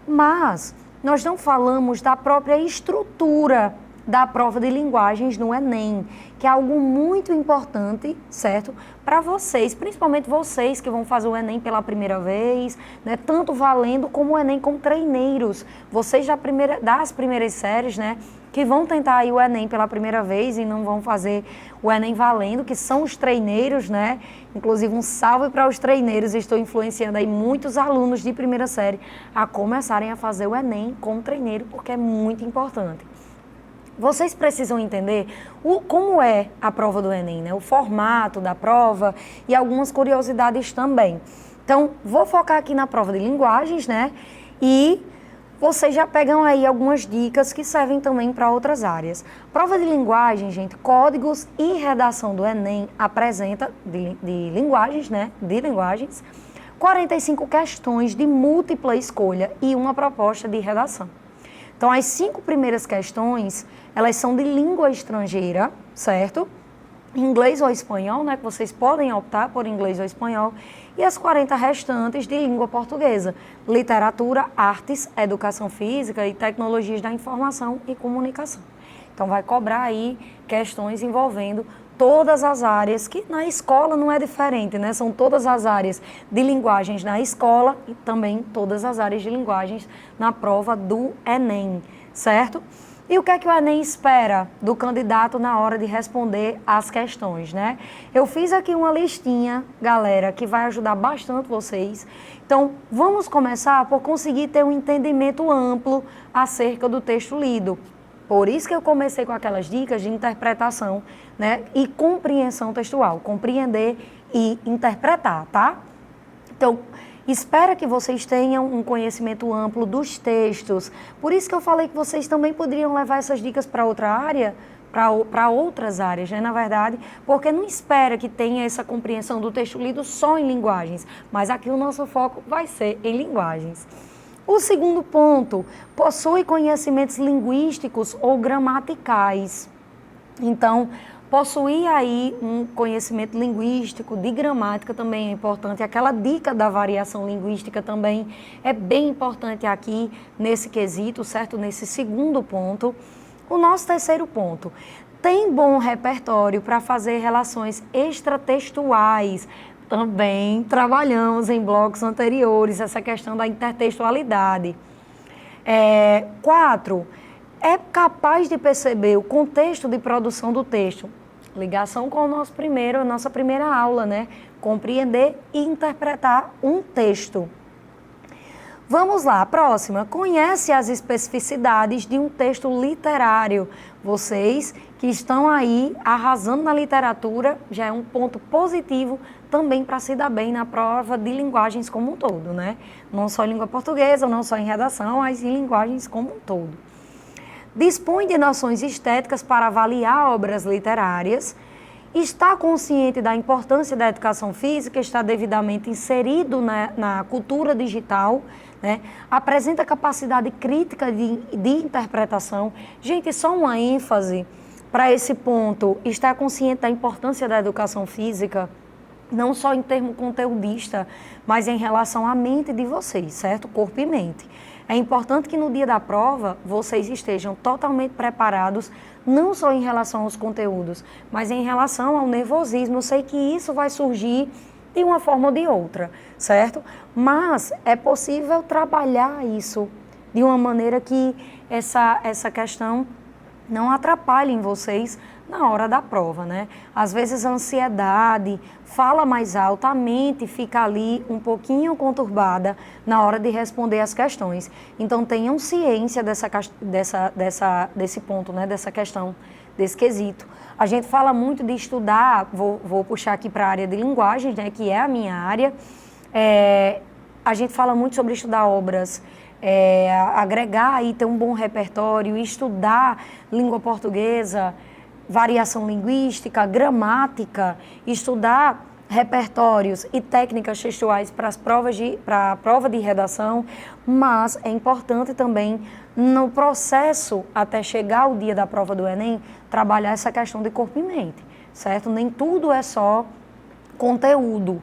Mas nós não falamos da própria estrutura da prova de linguagens no Enem, que é algo muito importante, certo? Para vocês, principalmente vocês que vão fazer o Enem pela primeira vez, né? Tanto valendo como o Enem com treineiros. Vocês das primeiras séries, né? Que vão tentar aí o Enem pela primeira vez e não vão fazer o Enem valendo, que são os treineiros, né? Inclusive um salve para os treineiros, estou influenciando aí muitos alunos de primeira série a começarem a fazer o Enem com treineiro, porque é muito importante. Vocês precisam entender como é a prova do Enem, né? O formato da prova e algumas curiosidades também. Então, vou focar aqui na prova de linguagens, né? E vocês já pegam aí algumas dicas que servem também para outras áreas. Prova de linguagem, gente, códigos e redação do Enem apresenta de linguagens, né? De linguagens, 45 questões de múltipla escolha e uma proposta de redação. Então, as 5 primeiras questões, elas são de língua estrangeira, certo? Inglês ou espanhol, né? Que vocês podem optar por inglês ou espanhol. E as 40 restantes de língua portuguesa. Literatura, artes, educação física e tecnologias da informação e comunicação. Então, vai cobrar aí questões envolvendo todas as áreas, que na escola não é diferente, né? São todas as áreas de linguagens na escola e também todas as áreas de linguagens na prova do Enem, certo? E o que é que o Enem espera do candidato na hora de responder às questões, né? Eu fiz aqui uma listinha, galera, que vai ajudar bastante vocês. Então, vamos começar por conseguir ter um entendimento amplo acerca do texto lido. Por isso que eu comecei com aquelas dicas de interpretação, né, e compreensão textual, compreender e interpretar, tá? Então, espero que vocês tenham um conhecimento amplo dos textos. Por isso que eu falei que vocês também poderiam levar essas dicas para outra área, para outras áreas, né, na verdade, porque não espera que tenha essa compreensão do texto lido só em linguagens, mas aqui o nosso foco vai ser em linguagens. O segundo ponto, possui conhecimentos linguísticos ou gramaticais. Então, possuir aí um conhecimento linguístico, de gramática também é importante. Aquela dica da variação linguística também é bem importante aqui nesse quesito, certo? Nesse segundo ponto. O nosso terceiro ponto, tem bom repertório para fazer relações extratextuais. Também trabalhamos em blocos anteriores essa questão da intertextualidade. 4, é capaz de perceber o contexto de produção do texto. Ligação com a nossa primeira aula, né? Compreender e interpretar um texto. Vamos lá, próxima. Conhece as especificidades de um texto literário. Vocês que estão aí arrasando na literatura, já é um ponto positivo também para se dar bem na prova de linguagens como um todo, né? Não só em língua portuguesa, não só em redação, mas em linguagens como um todo. Dispõe de noções estéticas para avaliar obras literárias. Está consciente da importância da educação física, está devidamente inserido na cultura digital, né? Apresenta capacidade crítica de interpretação. Gente, só uma ênfase para esse ponto, está consciente da importância da educação física, não só em termo conteudista, mas em relação à mente de vocês, certo? Corpo e mente. É importante que no dia da prova vocês estejam totalmente preparados, não só em relação aos conteúdos, mas em relação ao nervosismo. Eu sei que isso vai surgir de uma forma ou de outra, certo? Mas é possível trabalhar isso de uma maneira que essa questão não atrapalhem vocês na hora da prova, né? Às vezes a ansiedade fala mais alto, a mente fica ali um pouquinho conturbada na hora de responder as questões. Então tenham ciência desse ponto, né? Dessa questão, desse quesito. A gente fala muito de estudar, vou puxar aqui para a área de linguagens, né? Que é a minha área. A gente fala muito sobre estudar obras, agregar e ter um bom repertório, estudar língua portuguesa, variação linguística, gramática, estudar repertórios e técnicas textuais para a prova de redação, mas é importante também, no processo até chegar o dia da prova do Enem, trabalhar essa questão de corpo e mente, certo? Nem tudo é só conteúdo.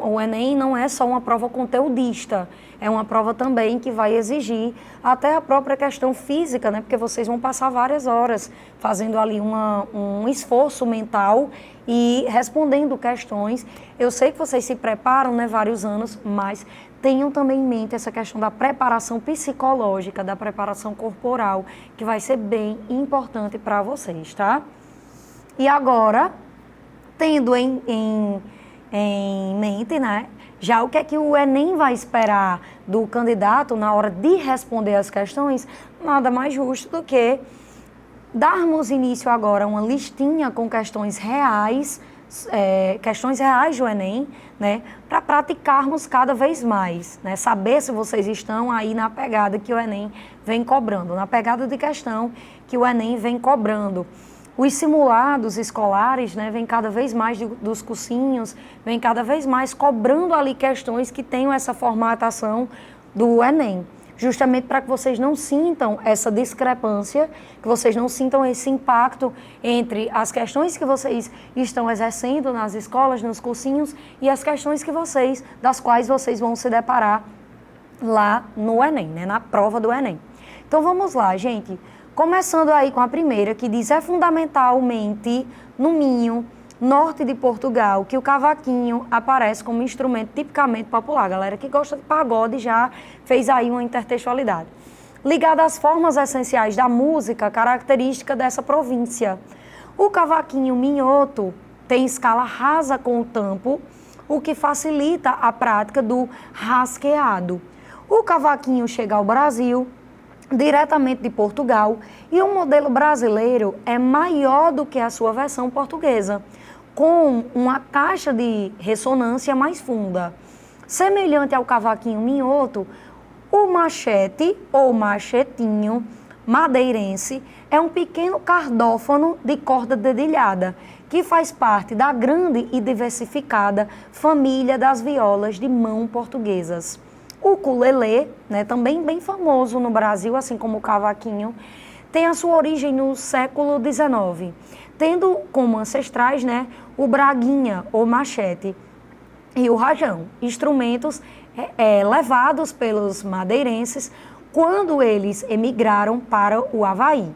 O Enem não é só uma prova conteudista, é uma prova também que vai exigir até a própria questão física, né? Porque vocês vão passar várias horas fazendo ali um esforço mental e respondendo questões. Eu sei que vocês se preparam, né, vários anos, mas tenham também em mente essa questão da preparação psicológica, da preparação corporal, que vai ser bem importante para vocês, tá? E agora, tendo em mente, né, já o que é que o Enem vai esperar do candidato na hora de responder as questões, nada mais justo do que darmos início agora a uma listinha com questões reais do Enem, né, para praticarmos cada vez mais, né, saber se vocês estão aí na pegada que o Enem vem cobrando, na pegada de questão que o Enem vem cobrando. Os simulados escolares, né, vem cada vez mais dos cursinhos, vem cada vez mais cobrando ali questões que tenham essa formatação do Enem. Justamente para que vocês não sintam essa discrepância, que vocês não sintam esse impacto entre as questões que vocês estão exercendo nas escolas, nos cursinhos, e as questões das quais vocês vão se deparar lá no Enem, né, na prova do Enem. Então vamos lá, gente. Começando aí com a primeira, que diz: é fundamentalmente no Minho, norte de Portugal, que o cavaquinho aparece como instrumento tipicamente popular. Galera que gosta de pagode já fez aí uma intertextualidade. Ligado às formas essenciais da música característica dessa província. O cavaquinho minhoto tem escala rasa com o tampo, o que facilita a prática do rasqueado. O cavaquinho chega ao Brasil diretamente de Portugal, e o modelo brasileiro é maior do que a sua versão portuguesa, com uma caixa de ressonância mais funda. Semelhante ao cavaquinho minhoto, o machete ou machetinho madeirense é um pequeno cardófono de corda dedilhada, que faz parte da grande e diversificada família das violas de mão portuguesas. O ukulele, né, também bem famoso no Brasil, assim como o cavaquinho, tem a sua origem no século XIX, tendo como ancestrais, né, o braguinha ou machete e o rajão, instrumentos levados pelos madeirenses quando eles emigraram para o Havaí.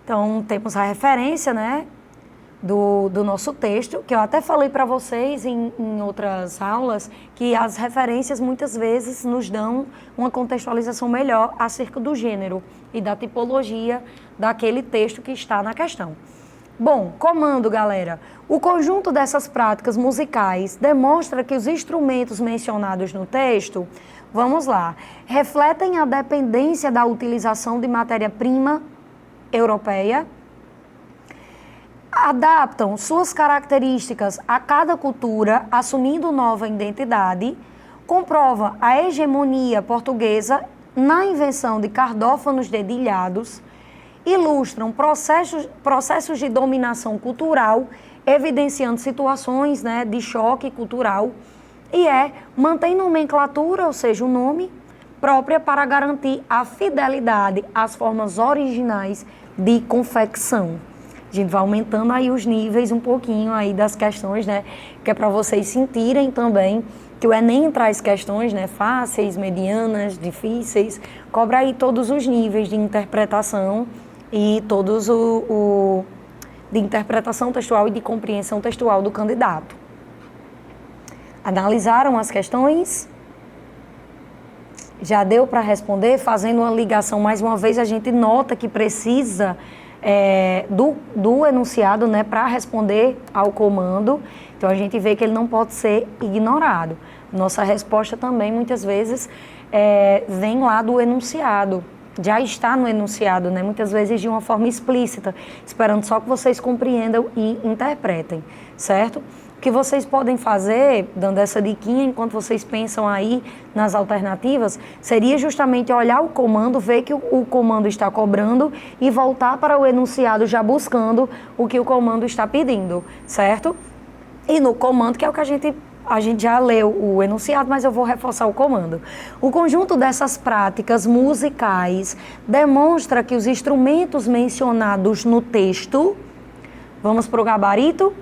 Então temos a referência, né, do nosso texto, que eu até falei para vocês em outras aulas, que as referências muitas vezes nos dão uma contextualização melhor acerca do gênero e da tipologia daquele texto que está na questão. Bom, comando, galera. O conjunto dessas práticas musicais demonstra que os instrumentos mencionados no texto, vamos lá, refletem a dependência da utilização de matéria-prima europeia, adaptam suas características a cada cultura, assumindo nova identidade, comprova a hegemonia portuguesa na invenção de cardófonos dedilhados, ilustram processos de dominação cultural, evidenciando situações, né, de choque cultural, e mantém nomenclatura, ou seja, o nome, própria para garantir a fidelidade às formas originais de confecção. A gente vai aumentando aí os níveis um pouquinho aí das questões, né? Que é para vocês sentirem também que o Enem traz questões, né? Fáceis, medianas, difíceis. Cobra aí todos os níveis de interpretação e todos de interpretação textual e de compreensão textual do candidato. Analisaram as questões? Já deu para responder? Fazendo uma ligação, mais uma vez, a gente nota que precisa do enunciado, né, para responder ao comando. Então, a gente vê que ele não pode ser ignorado. Nossa resposta também, muitas vezes, vem lá do enunciado. Já está no enunciado, né, muitas vezes de uma forma explícita, esperando só que vocês compreendam e interpretem, certo? O que vocês podem fazer, dando essa diquinha, enquanto vocês pensam aí nas alternativas, seria justamente olhar o comando, ver que o comando está cobrando e voltar para o enunciado já buscando o que o comando está pedindo, certo? E no comando, que é o que a gente já leu o enunciado, mas eu vou reforçar o comando. O conjunto dessas práticas musicais demonstra que os instrumentos mencionados no texto, vamos para o gabarito?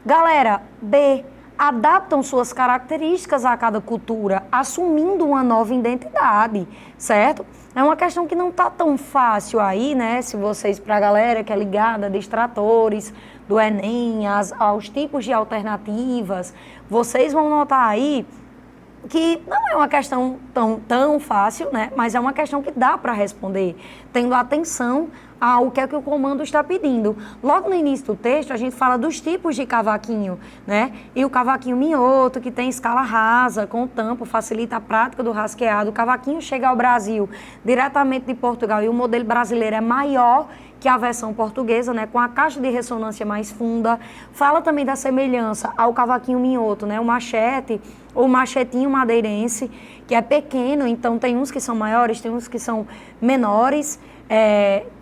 Galera, B, adaptam suas características a cada cultura, assumindo uma nova identidade, certo? É uma questão que não está tão fácil aí, né? Se vocês, para a galera que é ligada a distratores do Enem, aos tipos de alternativas, vocês vão notar aí que não é uma questão tão fácil, né? Mas é uma questão que dá para responder, tendo atenção ao que é que o comando está pedindo. Logo no início do texto, a gente fala dos tipos de cavaquinho, né? E o cavaquinho minhoto, que tem escala rasa, com tampo, facilita a prática do rasqueado. O cavaquinho chega ao Brasil diretamente de Portugal e o modelo brasileiro é maior que a versão portuguesa, né, com a caixa de ressonância mais funda. Fala também da semelhança ao cavaquinho minhoto, né, o machete, ou machetinho madeirense, que é pequeno, então tem uns que são maiores, tem uns que são menores.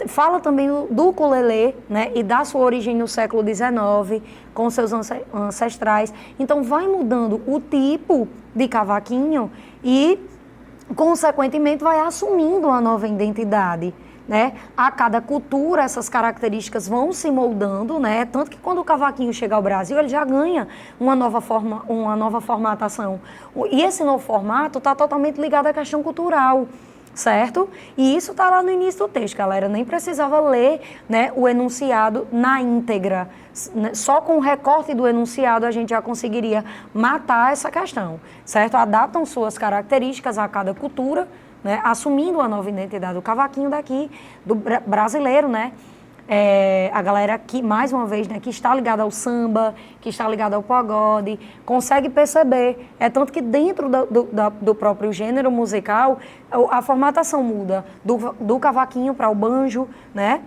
Fala também do ukulele, né, e da sua origem no século XIX, com seus ancestrais. Então vai mudando o tipo de cavaquinho e, consequentemente, vai assumindo uma nova identidade, né? A cada cultura essas características vão se moldando, né? Tanto que quando o cavaquinho chega ao Brasil, ele já ganha uma nova formatação. E esse novo formato está totalmente ligado à questão cultural, certo? E isso está lá no início do texto, galera. Nem precisava ler, né, o enunciado na íntegra. Só com o recorte do enunciado a gente já conseguiria matar essa questão, certo? Adaptam suas características a cada cultura, né, assumindo a nova identidade. O cavaquinho daqui, do brasileiro, né? A galera que, mais uma vez, né, que está ligada ao samba, que está ligada ao pagode, consegue perceber. Tanto que dentro do próprio gênero musical, a formatação muda do cavaquinho para o banjo, né?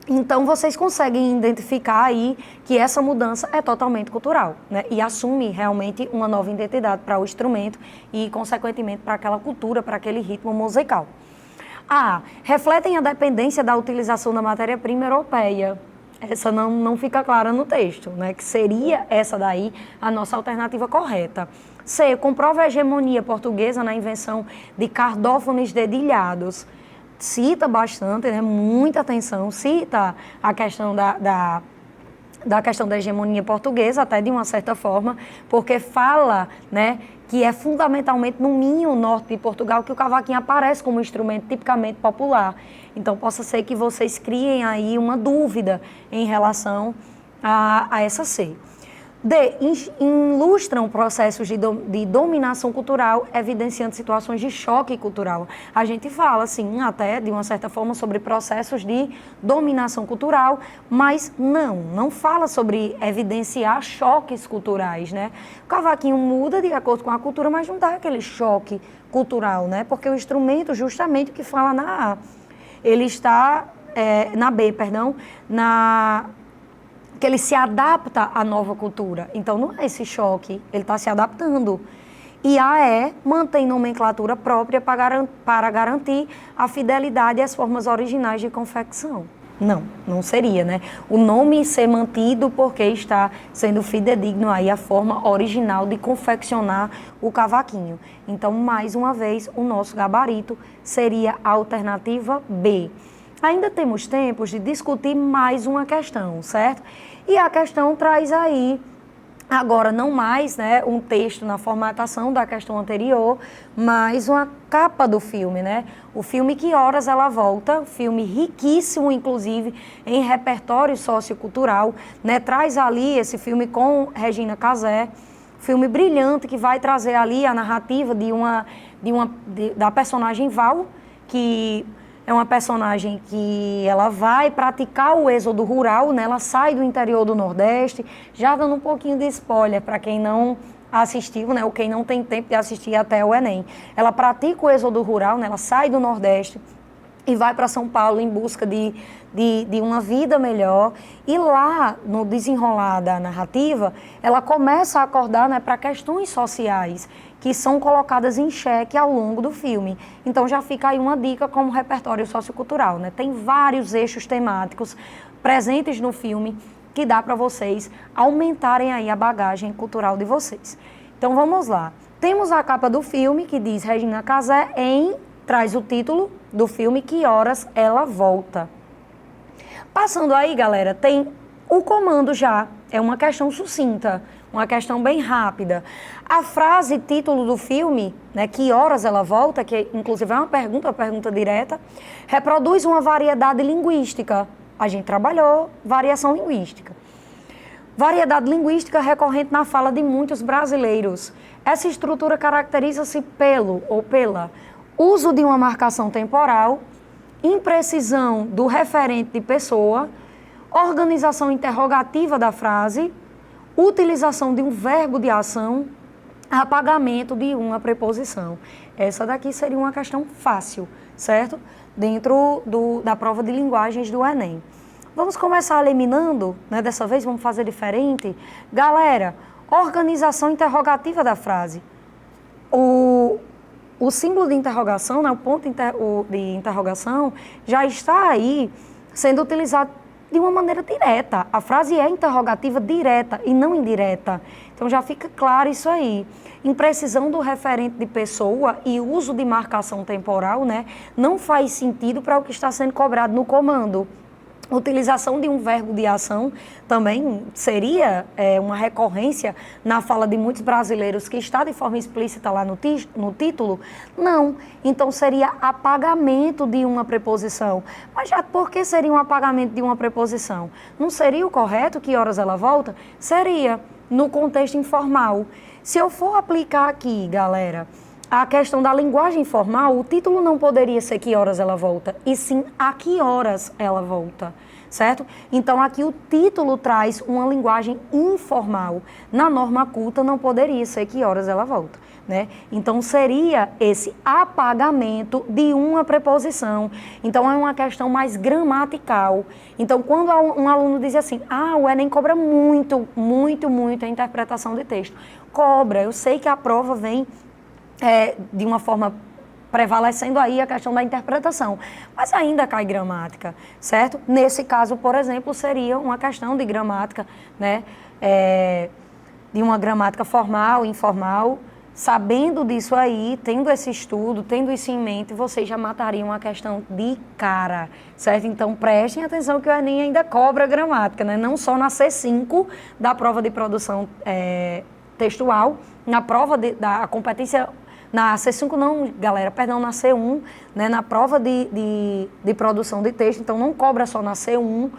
Então, vocês conseguem identificar aí que essa mudança é totalmente cultural, né? E assume realmente uma nova identidade para o instrumento e, consequentemente, para aquela cultura, para aquele ritmo musical. Refletem a dependência da utilização da matéria-prima europeia. Essa não fica clara no texto, né? Que seria essa daí a nossa alternativa correta. C, comprova a hegemonia portuguesa na invenção de cardófones dedilhados. Cita bastante, né? Muita atenção, cita a questão da questão da hegemonia portuguesa, até de uma certa forma, porque fala, né, que é fundamentalmente no Minho norte de Portugal que o cavaquinho aparece como instrumento tipicamente popular. Então, possa ser que vocês criem aí uma dúvida em relação a essa C. D, ilustram processos de dominação cultural, evidenciando situações de choque cultural. A gente fala, sim, até de uma certa forma, sobre processos de dominação cultural, mas não fala sobre evidenciar choques culturais, né? O cavaquinho muda de acordo com a cultura, mas não dá aquele choque cultural, né? Porque o instrumento, justamente o que fala na A, ele está, na B, perdão, que ele se adapta à nova cultura. Então, não é esse choque, ele está se adaptando. E A mantém nomenclatura própria para garantir a fidelidade às formas originais de confecção. Não seria, né? O nome ser mantido porque está sendo fidedigno aí a forma original de confeccionar o cavaquinho. Então, mais uma vez, o nosso gabarito seria a alternativa B. Ainda temos tempos de discutir mais uma questão, certo? E a questão traz aí, agora não mais, né, um texto na formatação da questão anterior, mas uma capa do filme, né? O filme Que Horas Ela Volta, filme riquíssimo, inclusive, em repertório sociocultural, né? Traz ali esse filme com Regina Casé, filme brilhante que vai trazer ali a narrativa da personagem Val, que é uma personagem que ela vai praticar o êxodo rural, né? Ela sai do interior do Nordeste, já dando um pouquinho de spoiler para quem não assistiu, né? Ou quem não tem tempo de assistir até o Enem. Ela pratica o êxodo rural, né? Ela sai do Nordeste e vai para São Paulo em busca de uma vida melhor. E lá, no desenrolar da narrativa, ela começa a acordar, né, para questões sociais que são colocadas em xeque ao longo do filme. Então já fica aí uma dica como repertório sociocultural, né? Tem vários eixos temáticos presentes no filme que dá para vocês aumentarem aí a bagagem cultural de vocês. Então vamos lá. Temos a capa do filme que diz Regina Casé traz o título do filme Que Horas Ela Volta. Passando aí, galera, tem o comando já, é uma questão sucinta, uma questão bem rápida. A frase título do filme, né, Que Horas Ela Volta, que inclusive é uma pergunta direta, reproduz uma variedade linguística. A gente trabalhou variação linguística. Variedade linguística recorrente na fala de muitos brasileiros. Essa estrutura caracteriza-se pela uso de uma marcação temporal, imprecisão do referente de pessoa, organização interrogativa da frase, utilização de um verbo de ação, apagamento de uma preposição. Essa daqui seria uma questão fácil, certo? Dentro da prova de linguagens do Enem. Vamos começar eliminando, né? Dessa vez vamos fazer diferente. Galera, organização interrogativa da frase. O símbolo de interrogação, né, o ponto de interrogação, já está aí sendo utilizado de uma maneira direta. A frase é interrogativa direta e não indireta. Então já fica claro isso aí. Imprecisão do referente de pessoa e uso de marcação temporal, né, não faz sentido para o que está sendo cobrado no comando. Utilização de um verbo de ação também seria uma recorrência na fala de muitos brasileiros que está de forma explícita lá no título? Não. Então seria apagamento de uma preposição. Mas já por que seria um apagamento de uma preposição? Não seria o correto Que Horas Ela Volta? Seria no contexto informal. Se eu for aplicar aqui, galera, a questão da linguagem formal, o título não poderia ser Que Horas Ela Volta, e sim A Que Horas Ela Volta, certo? Então aqui o título traz uma linguagem informal. Na norma culta não poderia ser Que Horas Ela Volta, né? Então seria esse apagamento de uma preposição. Então é uma questão mais gramatical. Então quando um aluno diz assim, o Enem cobra muito a interpretação de texto. Cobra, eu sei que a prova vem de uma forma prevalecendo aí a questão da interpretação, mas ainda cai gramática, certo? Nesse caso, por exemplo, seria uma questão de gramática, né? De uma gramática formal, informal. Sabendo disso aí, tendo esse estudo, tendo isso em mente, vocês já matariam a questão de cara, certo? Então prestem atenção que o Enem ainda cobra gramática, né? Não só na C5 da prova de produção textual, na prova da competência. Na C5 não, galera, perdão, na C1, né, na prova de produção de texto, então não cobra só na C1,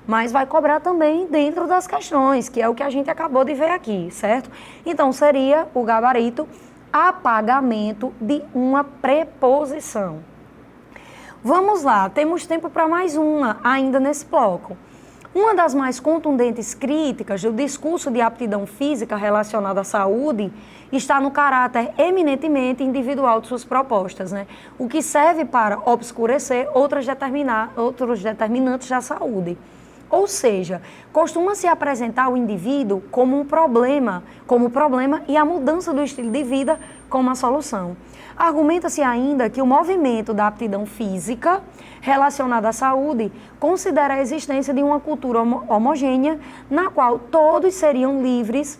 mas vai cobrar também dentro das questões, que é o que a gente acabou de ver aqui, certo? Então seria o gabarito apagamento de uma preposição. Vamos lá, temos tempo para mais uma ainda nesse bloco. Uma das mais contundentes críticas do discurso de aptidão física relacionado à saúde está no caráter eminentemente individual de suas propostas, né? O que serve para obscurecer outros determinantes da saúde. Ou seja, costuma-se apresentar o indivíduo como um problema e a mudança do estilo de vida como a solução. Argumenta-se ainda que o movimento da aptidão física relacionada à saúde considera a existência de uma cultura homogênea na qual todos seriam livres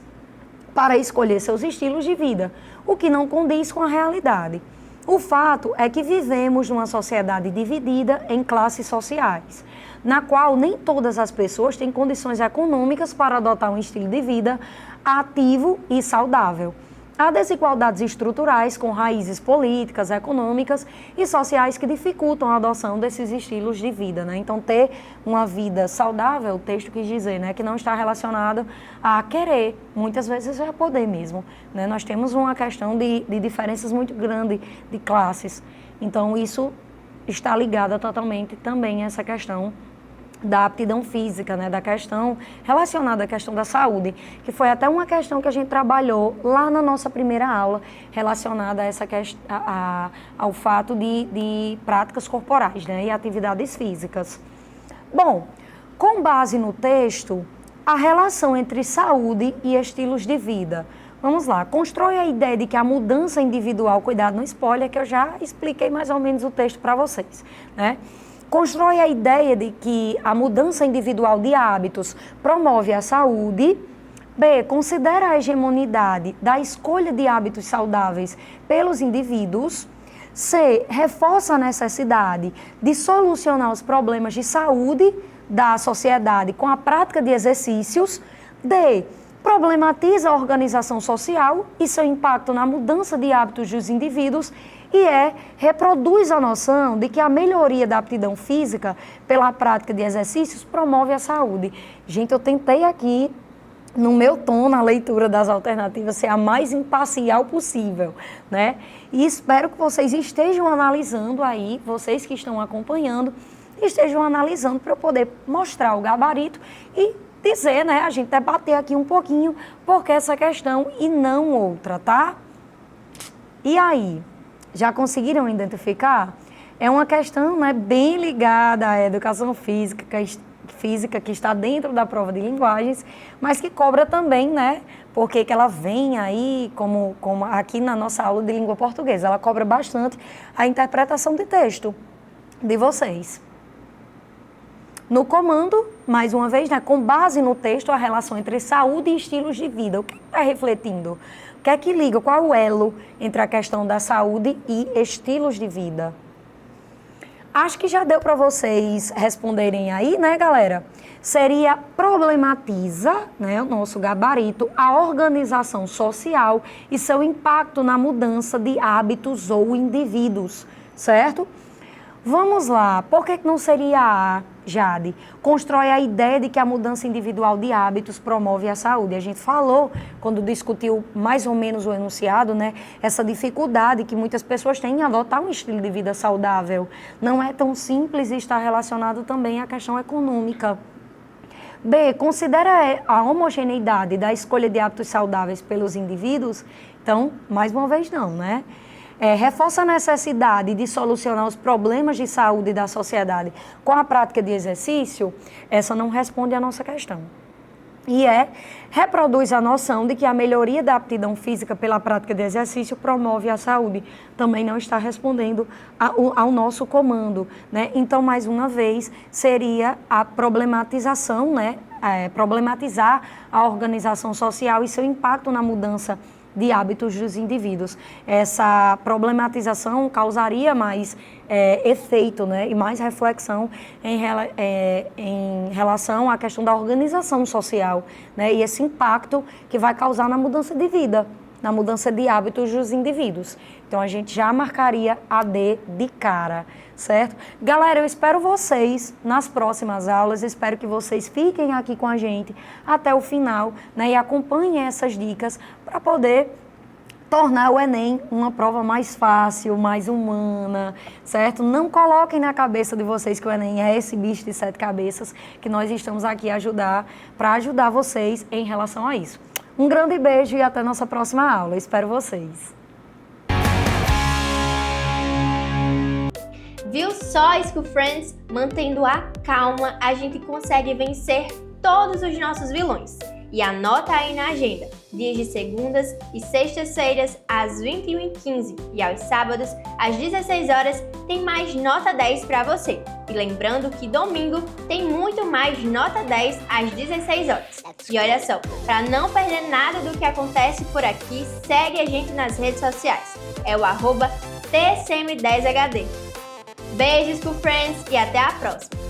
para escolher seus estilos de vida, o que não condiz com a realidade. O fato é que vivemos numa sociedade dividida em classes sociais, na qual nem todas as pessoas têm condições econômicas para adotar um estilo de vida ativo e saudável. há desigualdades estruturais com raízes políticas, econômicas e sociais que dificultam a adoção desses estilos de vida, né? Então, ter uma vida saudável, o texto quis dizer, né, que não está relacionado a querer, muitas vezes é a poder mesmo, né? Nós temos uma questão de diferenças muito grande de classes, então isso está ligado totalmente também a essa questão da aptidão física, né, da questão relacionada à questão da saúde, que foi até uma questão que a gente trabalhou lá na nossa primeira aula, relacionada a essa ao fato de práticas corporais, né, e atividades físicas. Bom, com base no texto, a relação entre saúde e estilos de vida. Vamos lá, constrói a ideia de que a mudança individual, cuidado no spoiler, que eu já expliquei mais ou menos o texto para vocês, né? Constrói a ideia de que a mudança individual de hábitos promove a saúde. B. Considera a hegemonidade da escolha de hábitos saudáveis pelos indivíduos. C. Reforça a necessidade de solucionar os problemas de saúde da sociedade com a prática de exercícios. D. Problematiza a organização social e seu impacto na mudança de hábitos dos indivíduos. E reproduz a noção de que a melhoria da aptidão física pela prática de exercícios promove a saúde. Gente, eu tentei aqui, no meu tom, na leitura das alternativas, ser a mais imparcial possível, né? E espero que vocês estejam analisando aí, vocês que estão acompanhando, estejam analisando para eu poder mostrar o gabarito e dizer, né, a gente debater aqui um pouquinho por que essa questão e não outra, tá? E aí? Já conseguiram identificar? É uma questão, né, bem ligada à educação física que está dentro da prova de linguagens, mas que cobra também, né, porque que ela vem aí, como aqui na nossa aula de língua portuguesa, ela cobra bastante a interpretação de texto de vocês. No comando, mais uma vez, né, com base no texto, a relação entre saúde e estilos de vida. O que está refletindo? O que é que liga? Qual é o elo entre a questão da saúde e estilos de vida? Acho que já deu para vocês responderem aí, né, galera? Seria problematiza, né, o nosso gabarito, a organização social e seu impacto na mudança de hábitos ou indivíduos, certo? Vamos lá, por que não seria A, Jade? Constrói a ideia de que a mudança individual de hábitos promove a saúde. A gente falou, quando discutiu mais ou menos o enunciado, né, essa dificuldade que muitas pessoas têm em adotar um estilo de vida saudável. Não é tão simples e está relacionado também à questão econômica. B, considera a homogeneidade da escolha de hábitos saudáveis pelos indivíduos? Então, mais uma vez não, né? Reforça a necessidade de solucionar os problemas de saúde da sociedade com a prática de exercício? Essa não responde à nossa questão. E reproduz a noção de que a melhoria da aptidão física pela prática de exercício promove a saúde. Também não está respondendo ao nosso comando, né? Então, mais uma vez, seria a problematização, né? Problematizar a organização social e seu impacto na mudança de hábitos dos indivíduos. Essa problematização causaria mais efeito, né, e mais reflexão em relação à questão da organização social, né, e esse impacto que vai causar na mudança de vida, na mudança de hábitos dos indivíduos. Então, a gente já marcaria a D de cara, certo? Galera, eu espero vocês nas próximas aulas, espero que vocês fiquem aqui com a gente até o final, né, e acompanhem essas dicas para poder tornar o Enem uma prova mais fácil, mais humana, certo? Não coloquem na cabeça de vocês que o Enem é esse bicho de 7 cabeças, que nós estamos aqui para ajudar vocês em relação a isso. Um grande beijo e até nossa próxima aula. Espero vocês. Viu só, School Friends? Mantendo a calma, a gente consegue vencer todos os nossos vilões. E anota aí na agenda, dias de segundas e sextas-feiras às 21h15 e aos sábados às 16 horas tem mais nota 10 para você. E lembrando que domingo tem muito mais nota 10 às 16 horas. E olha só, para não perder nada do que acontece por aqui, segue a gente nas redes sociais. É o @TSM10HD. Beijos, School Friends, e até a próxima!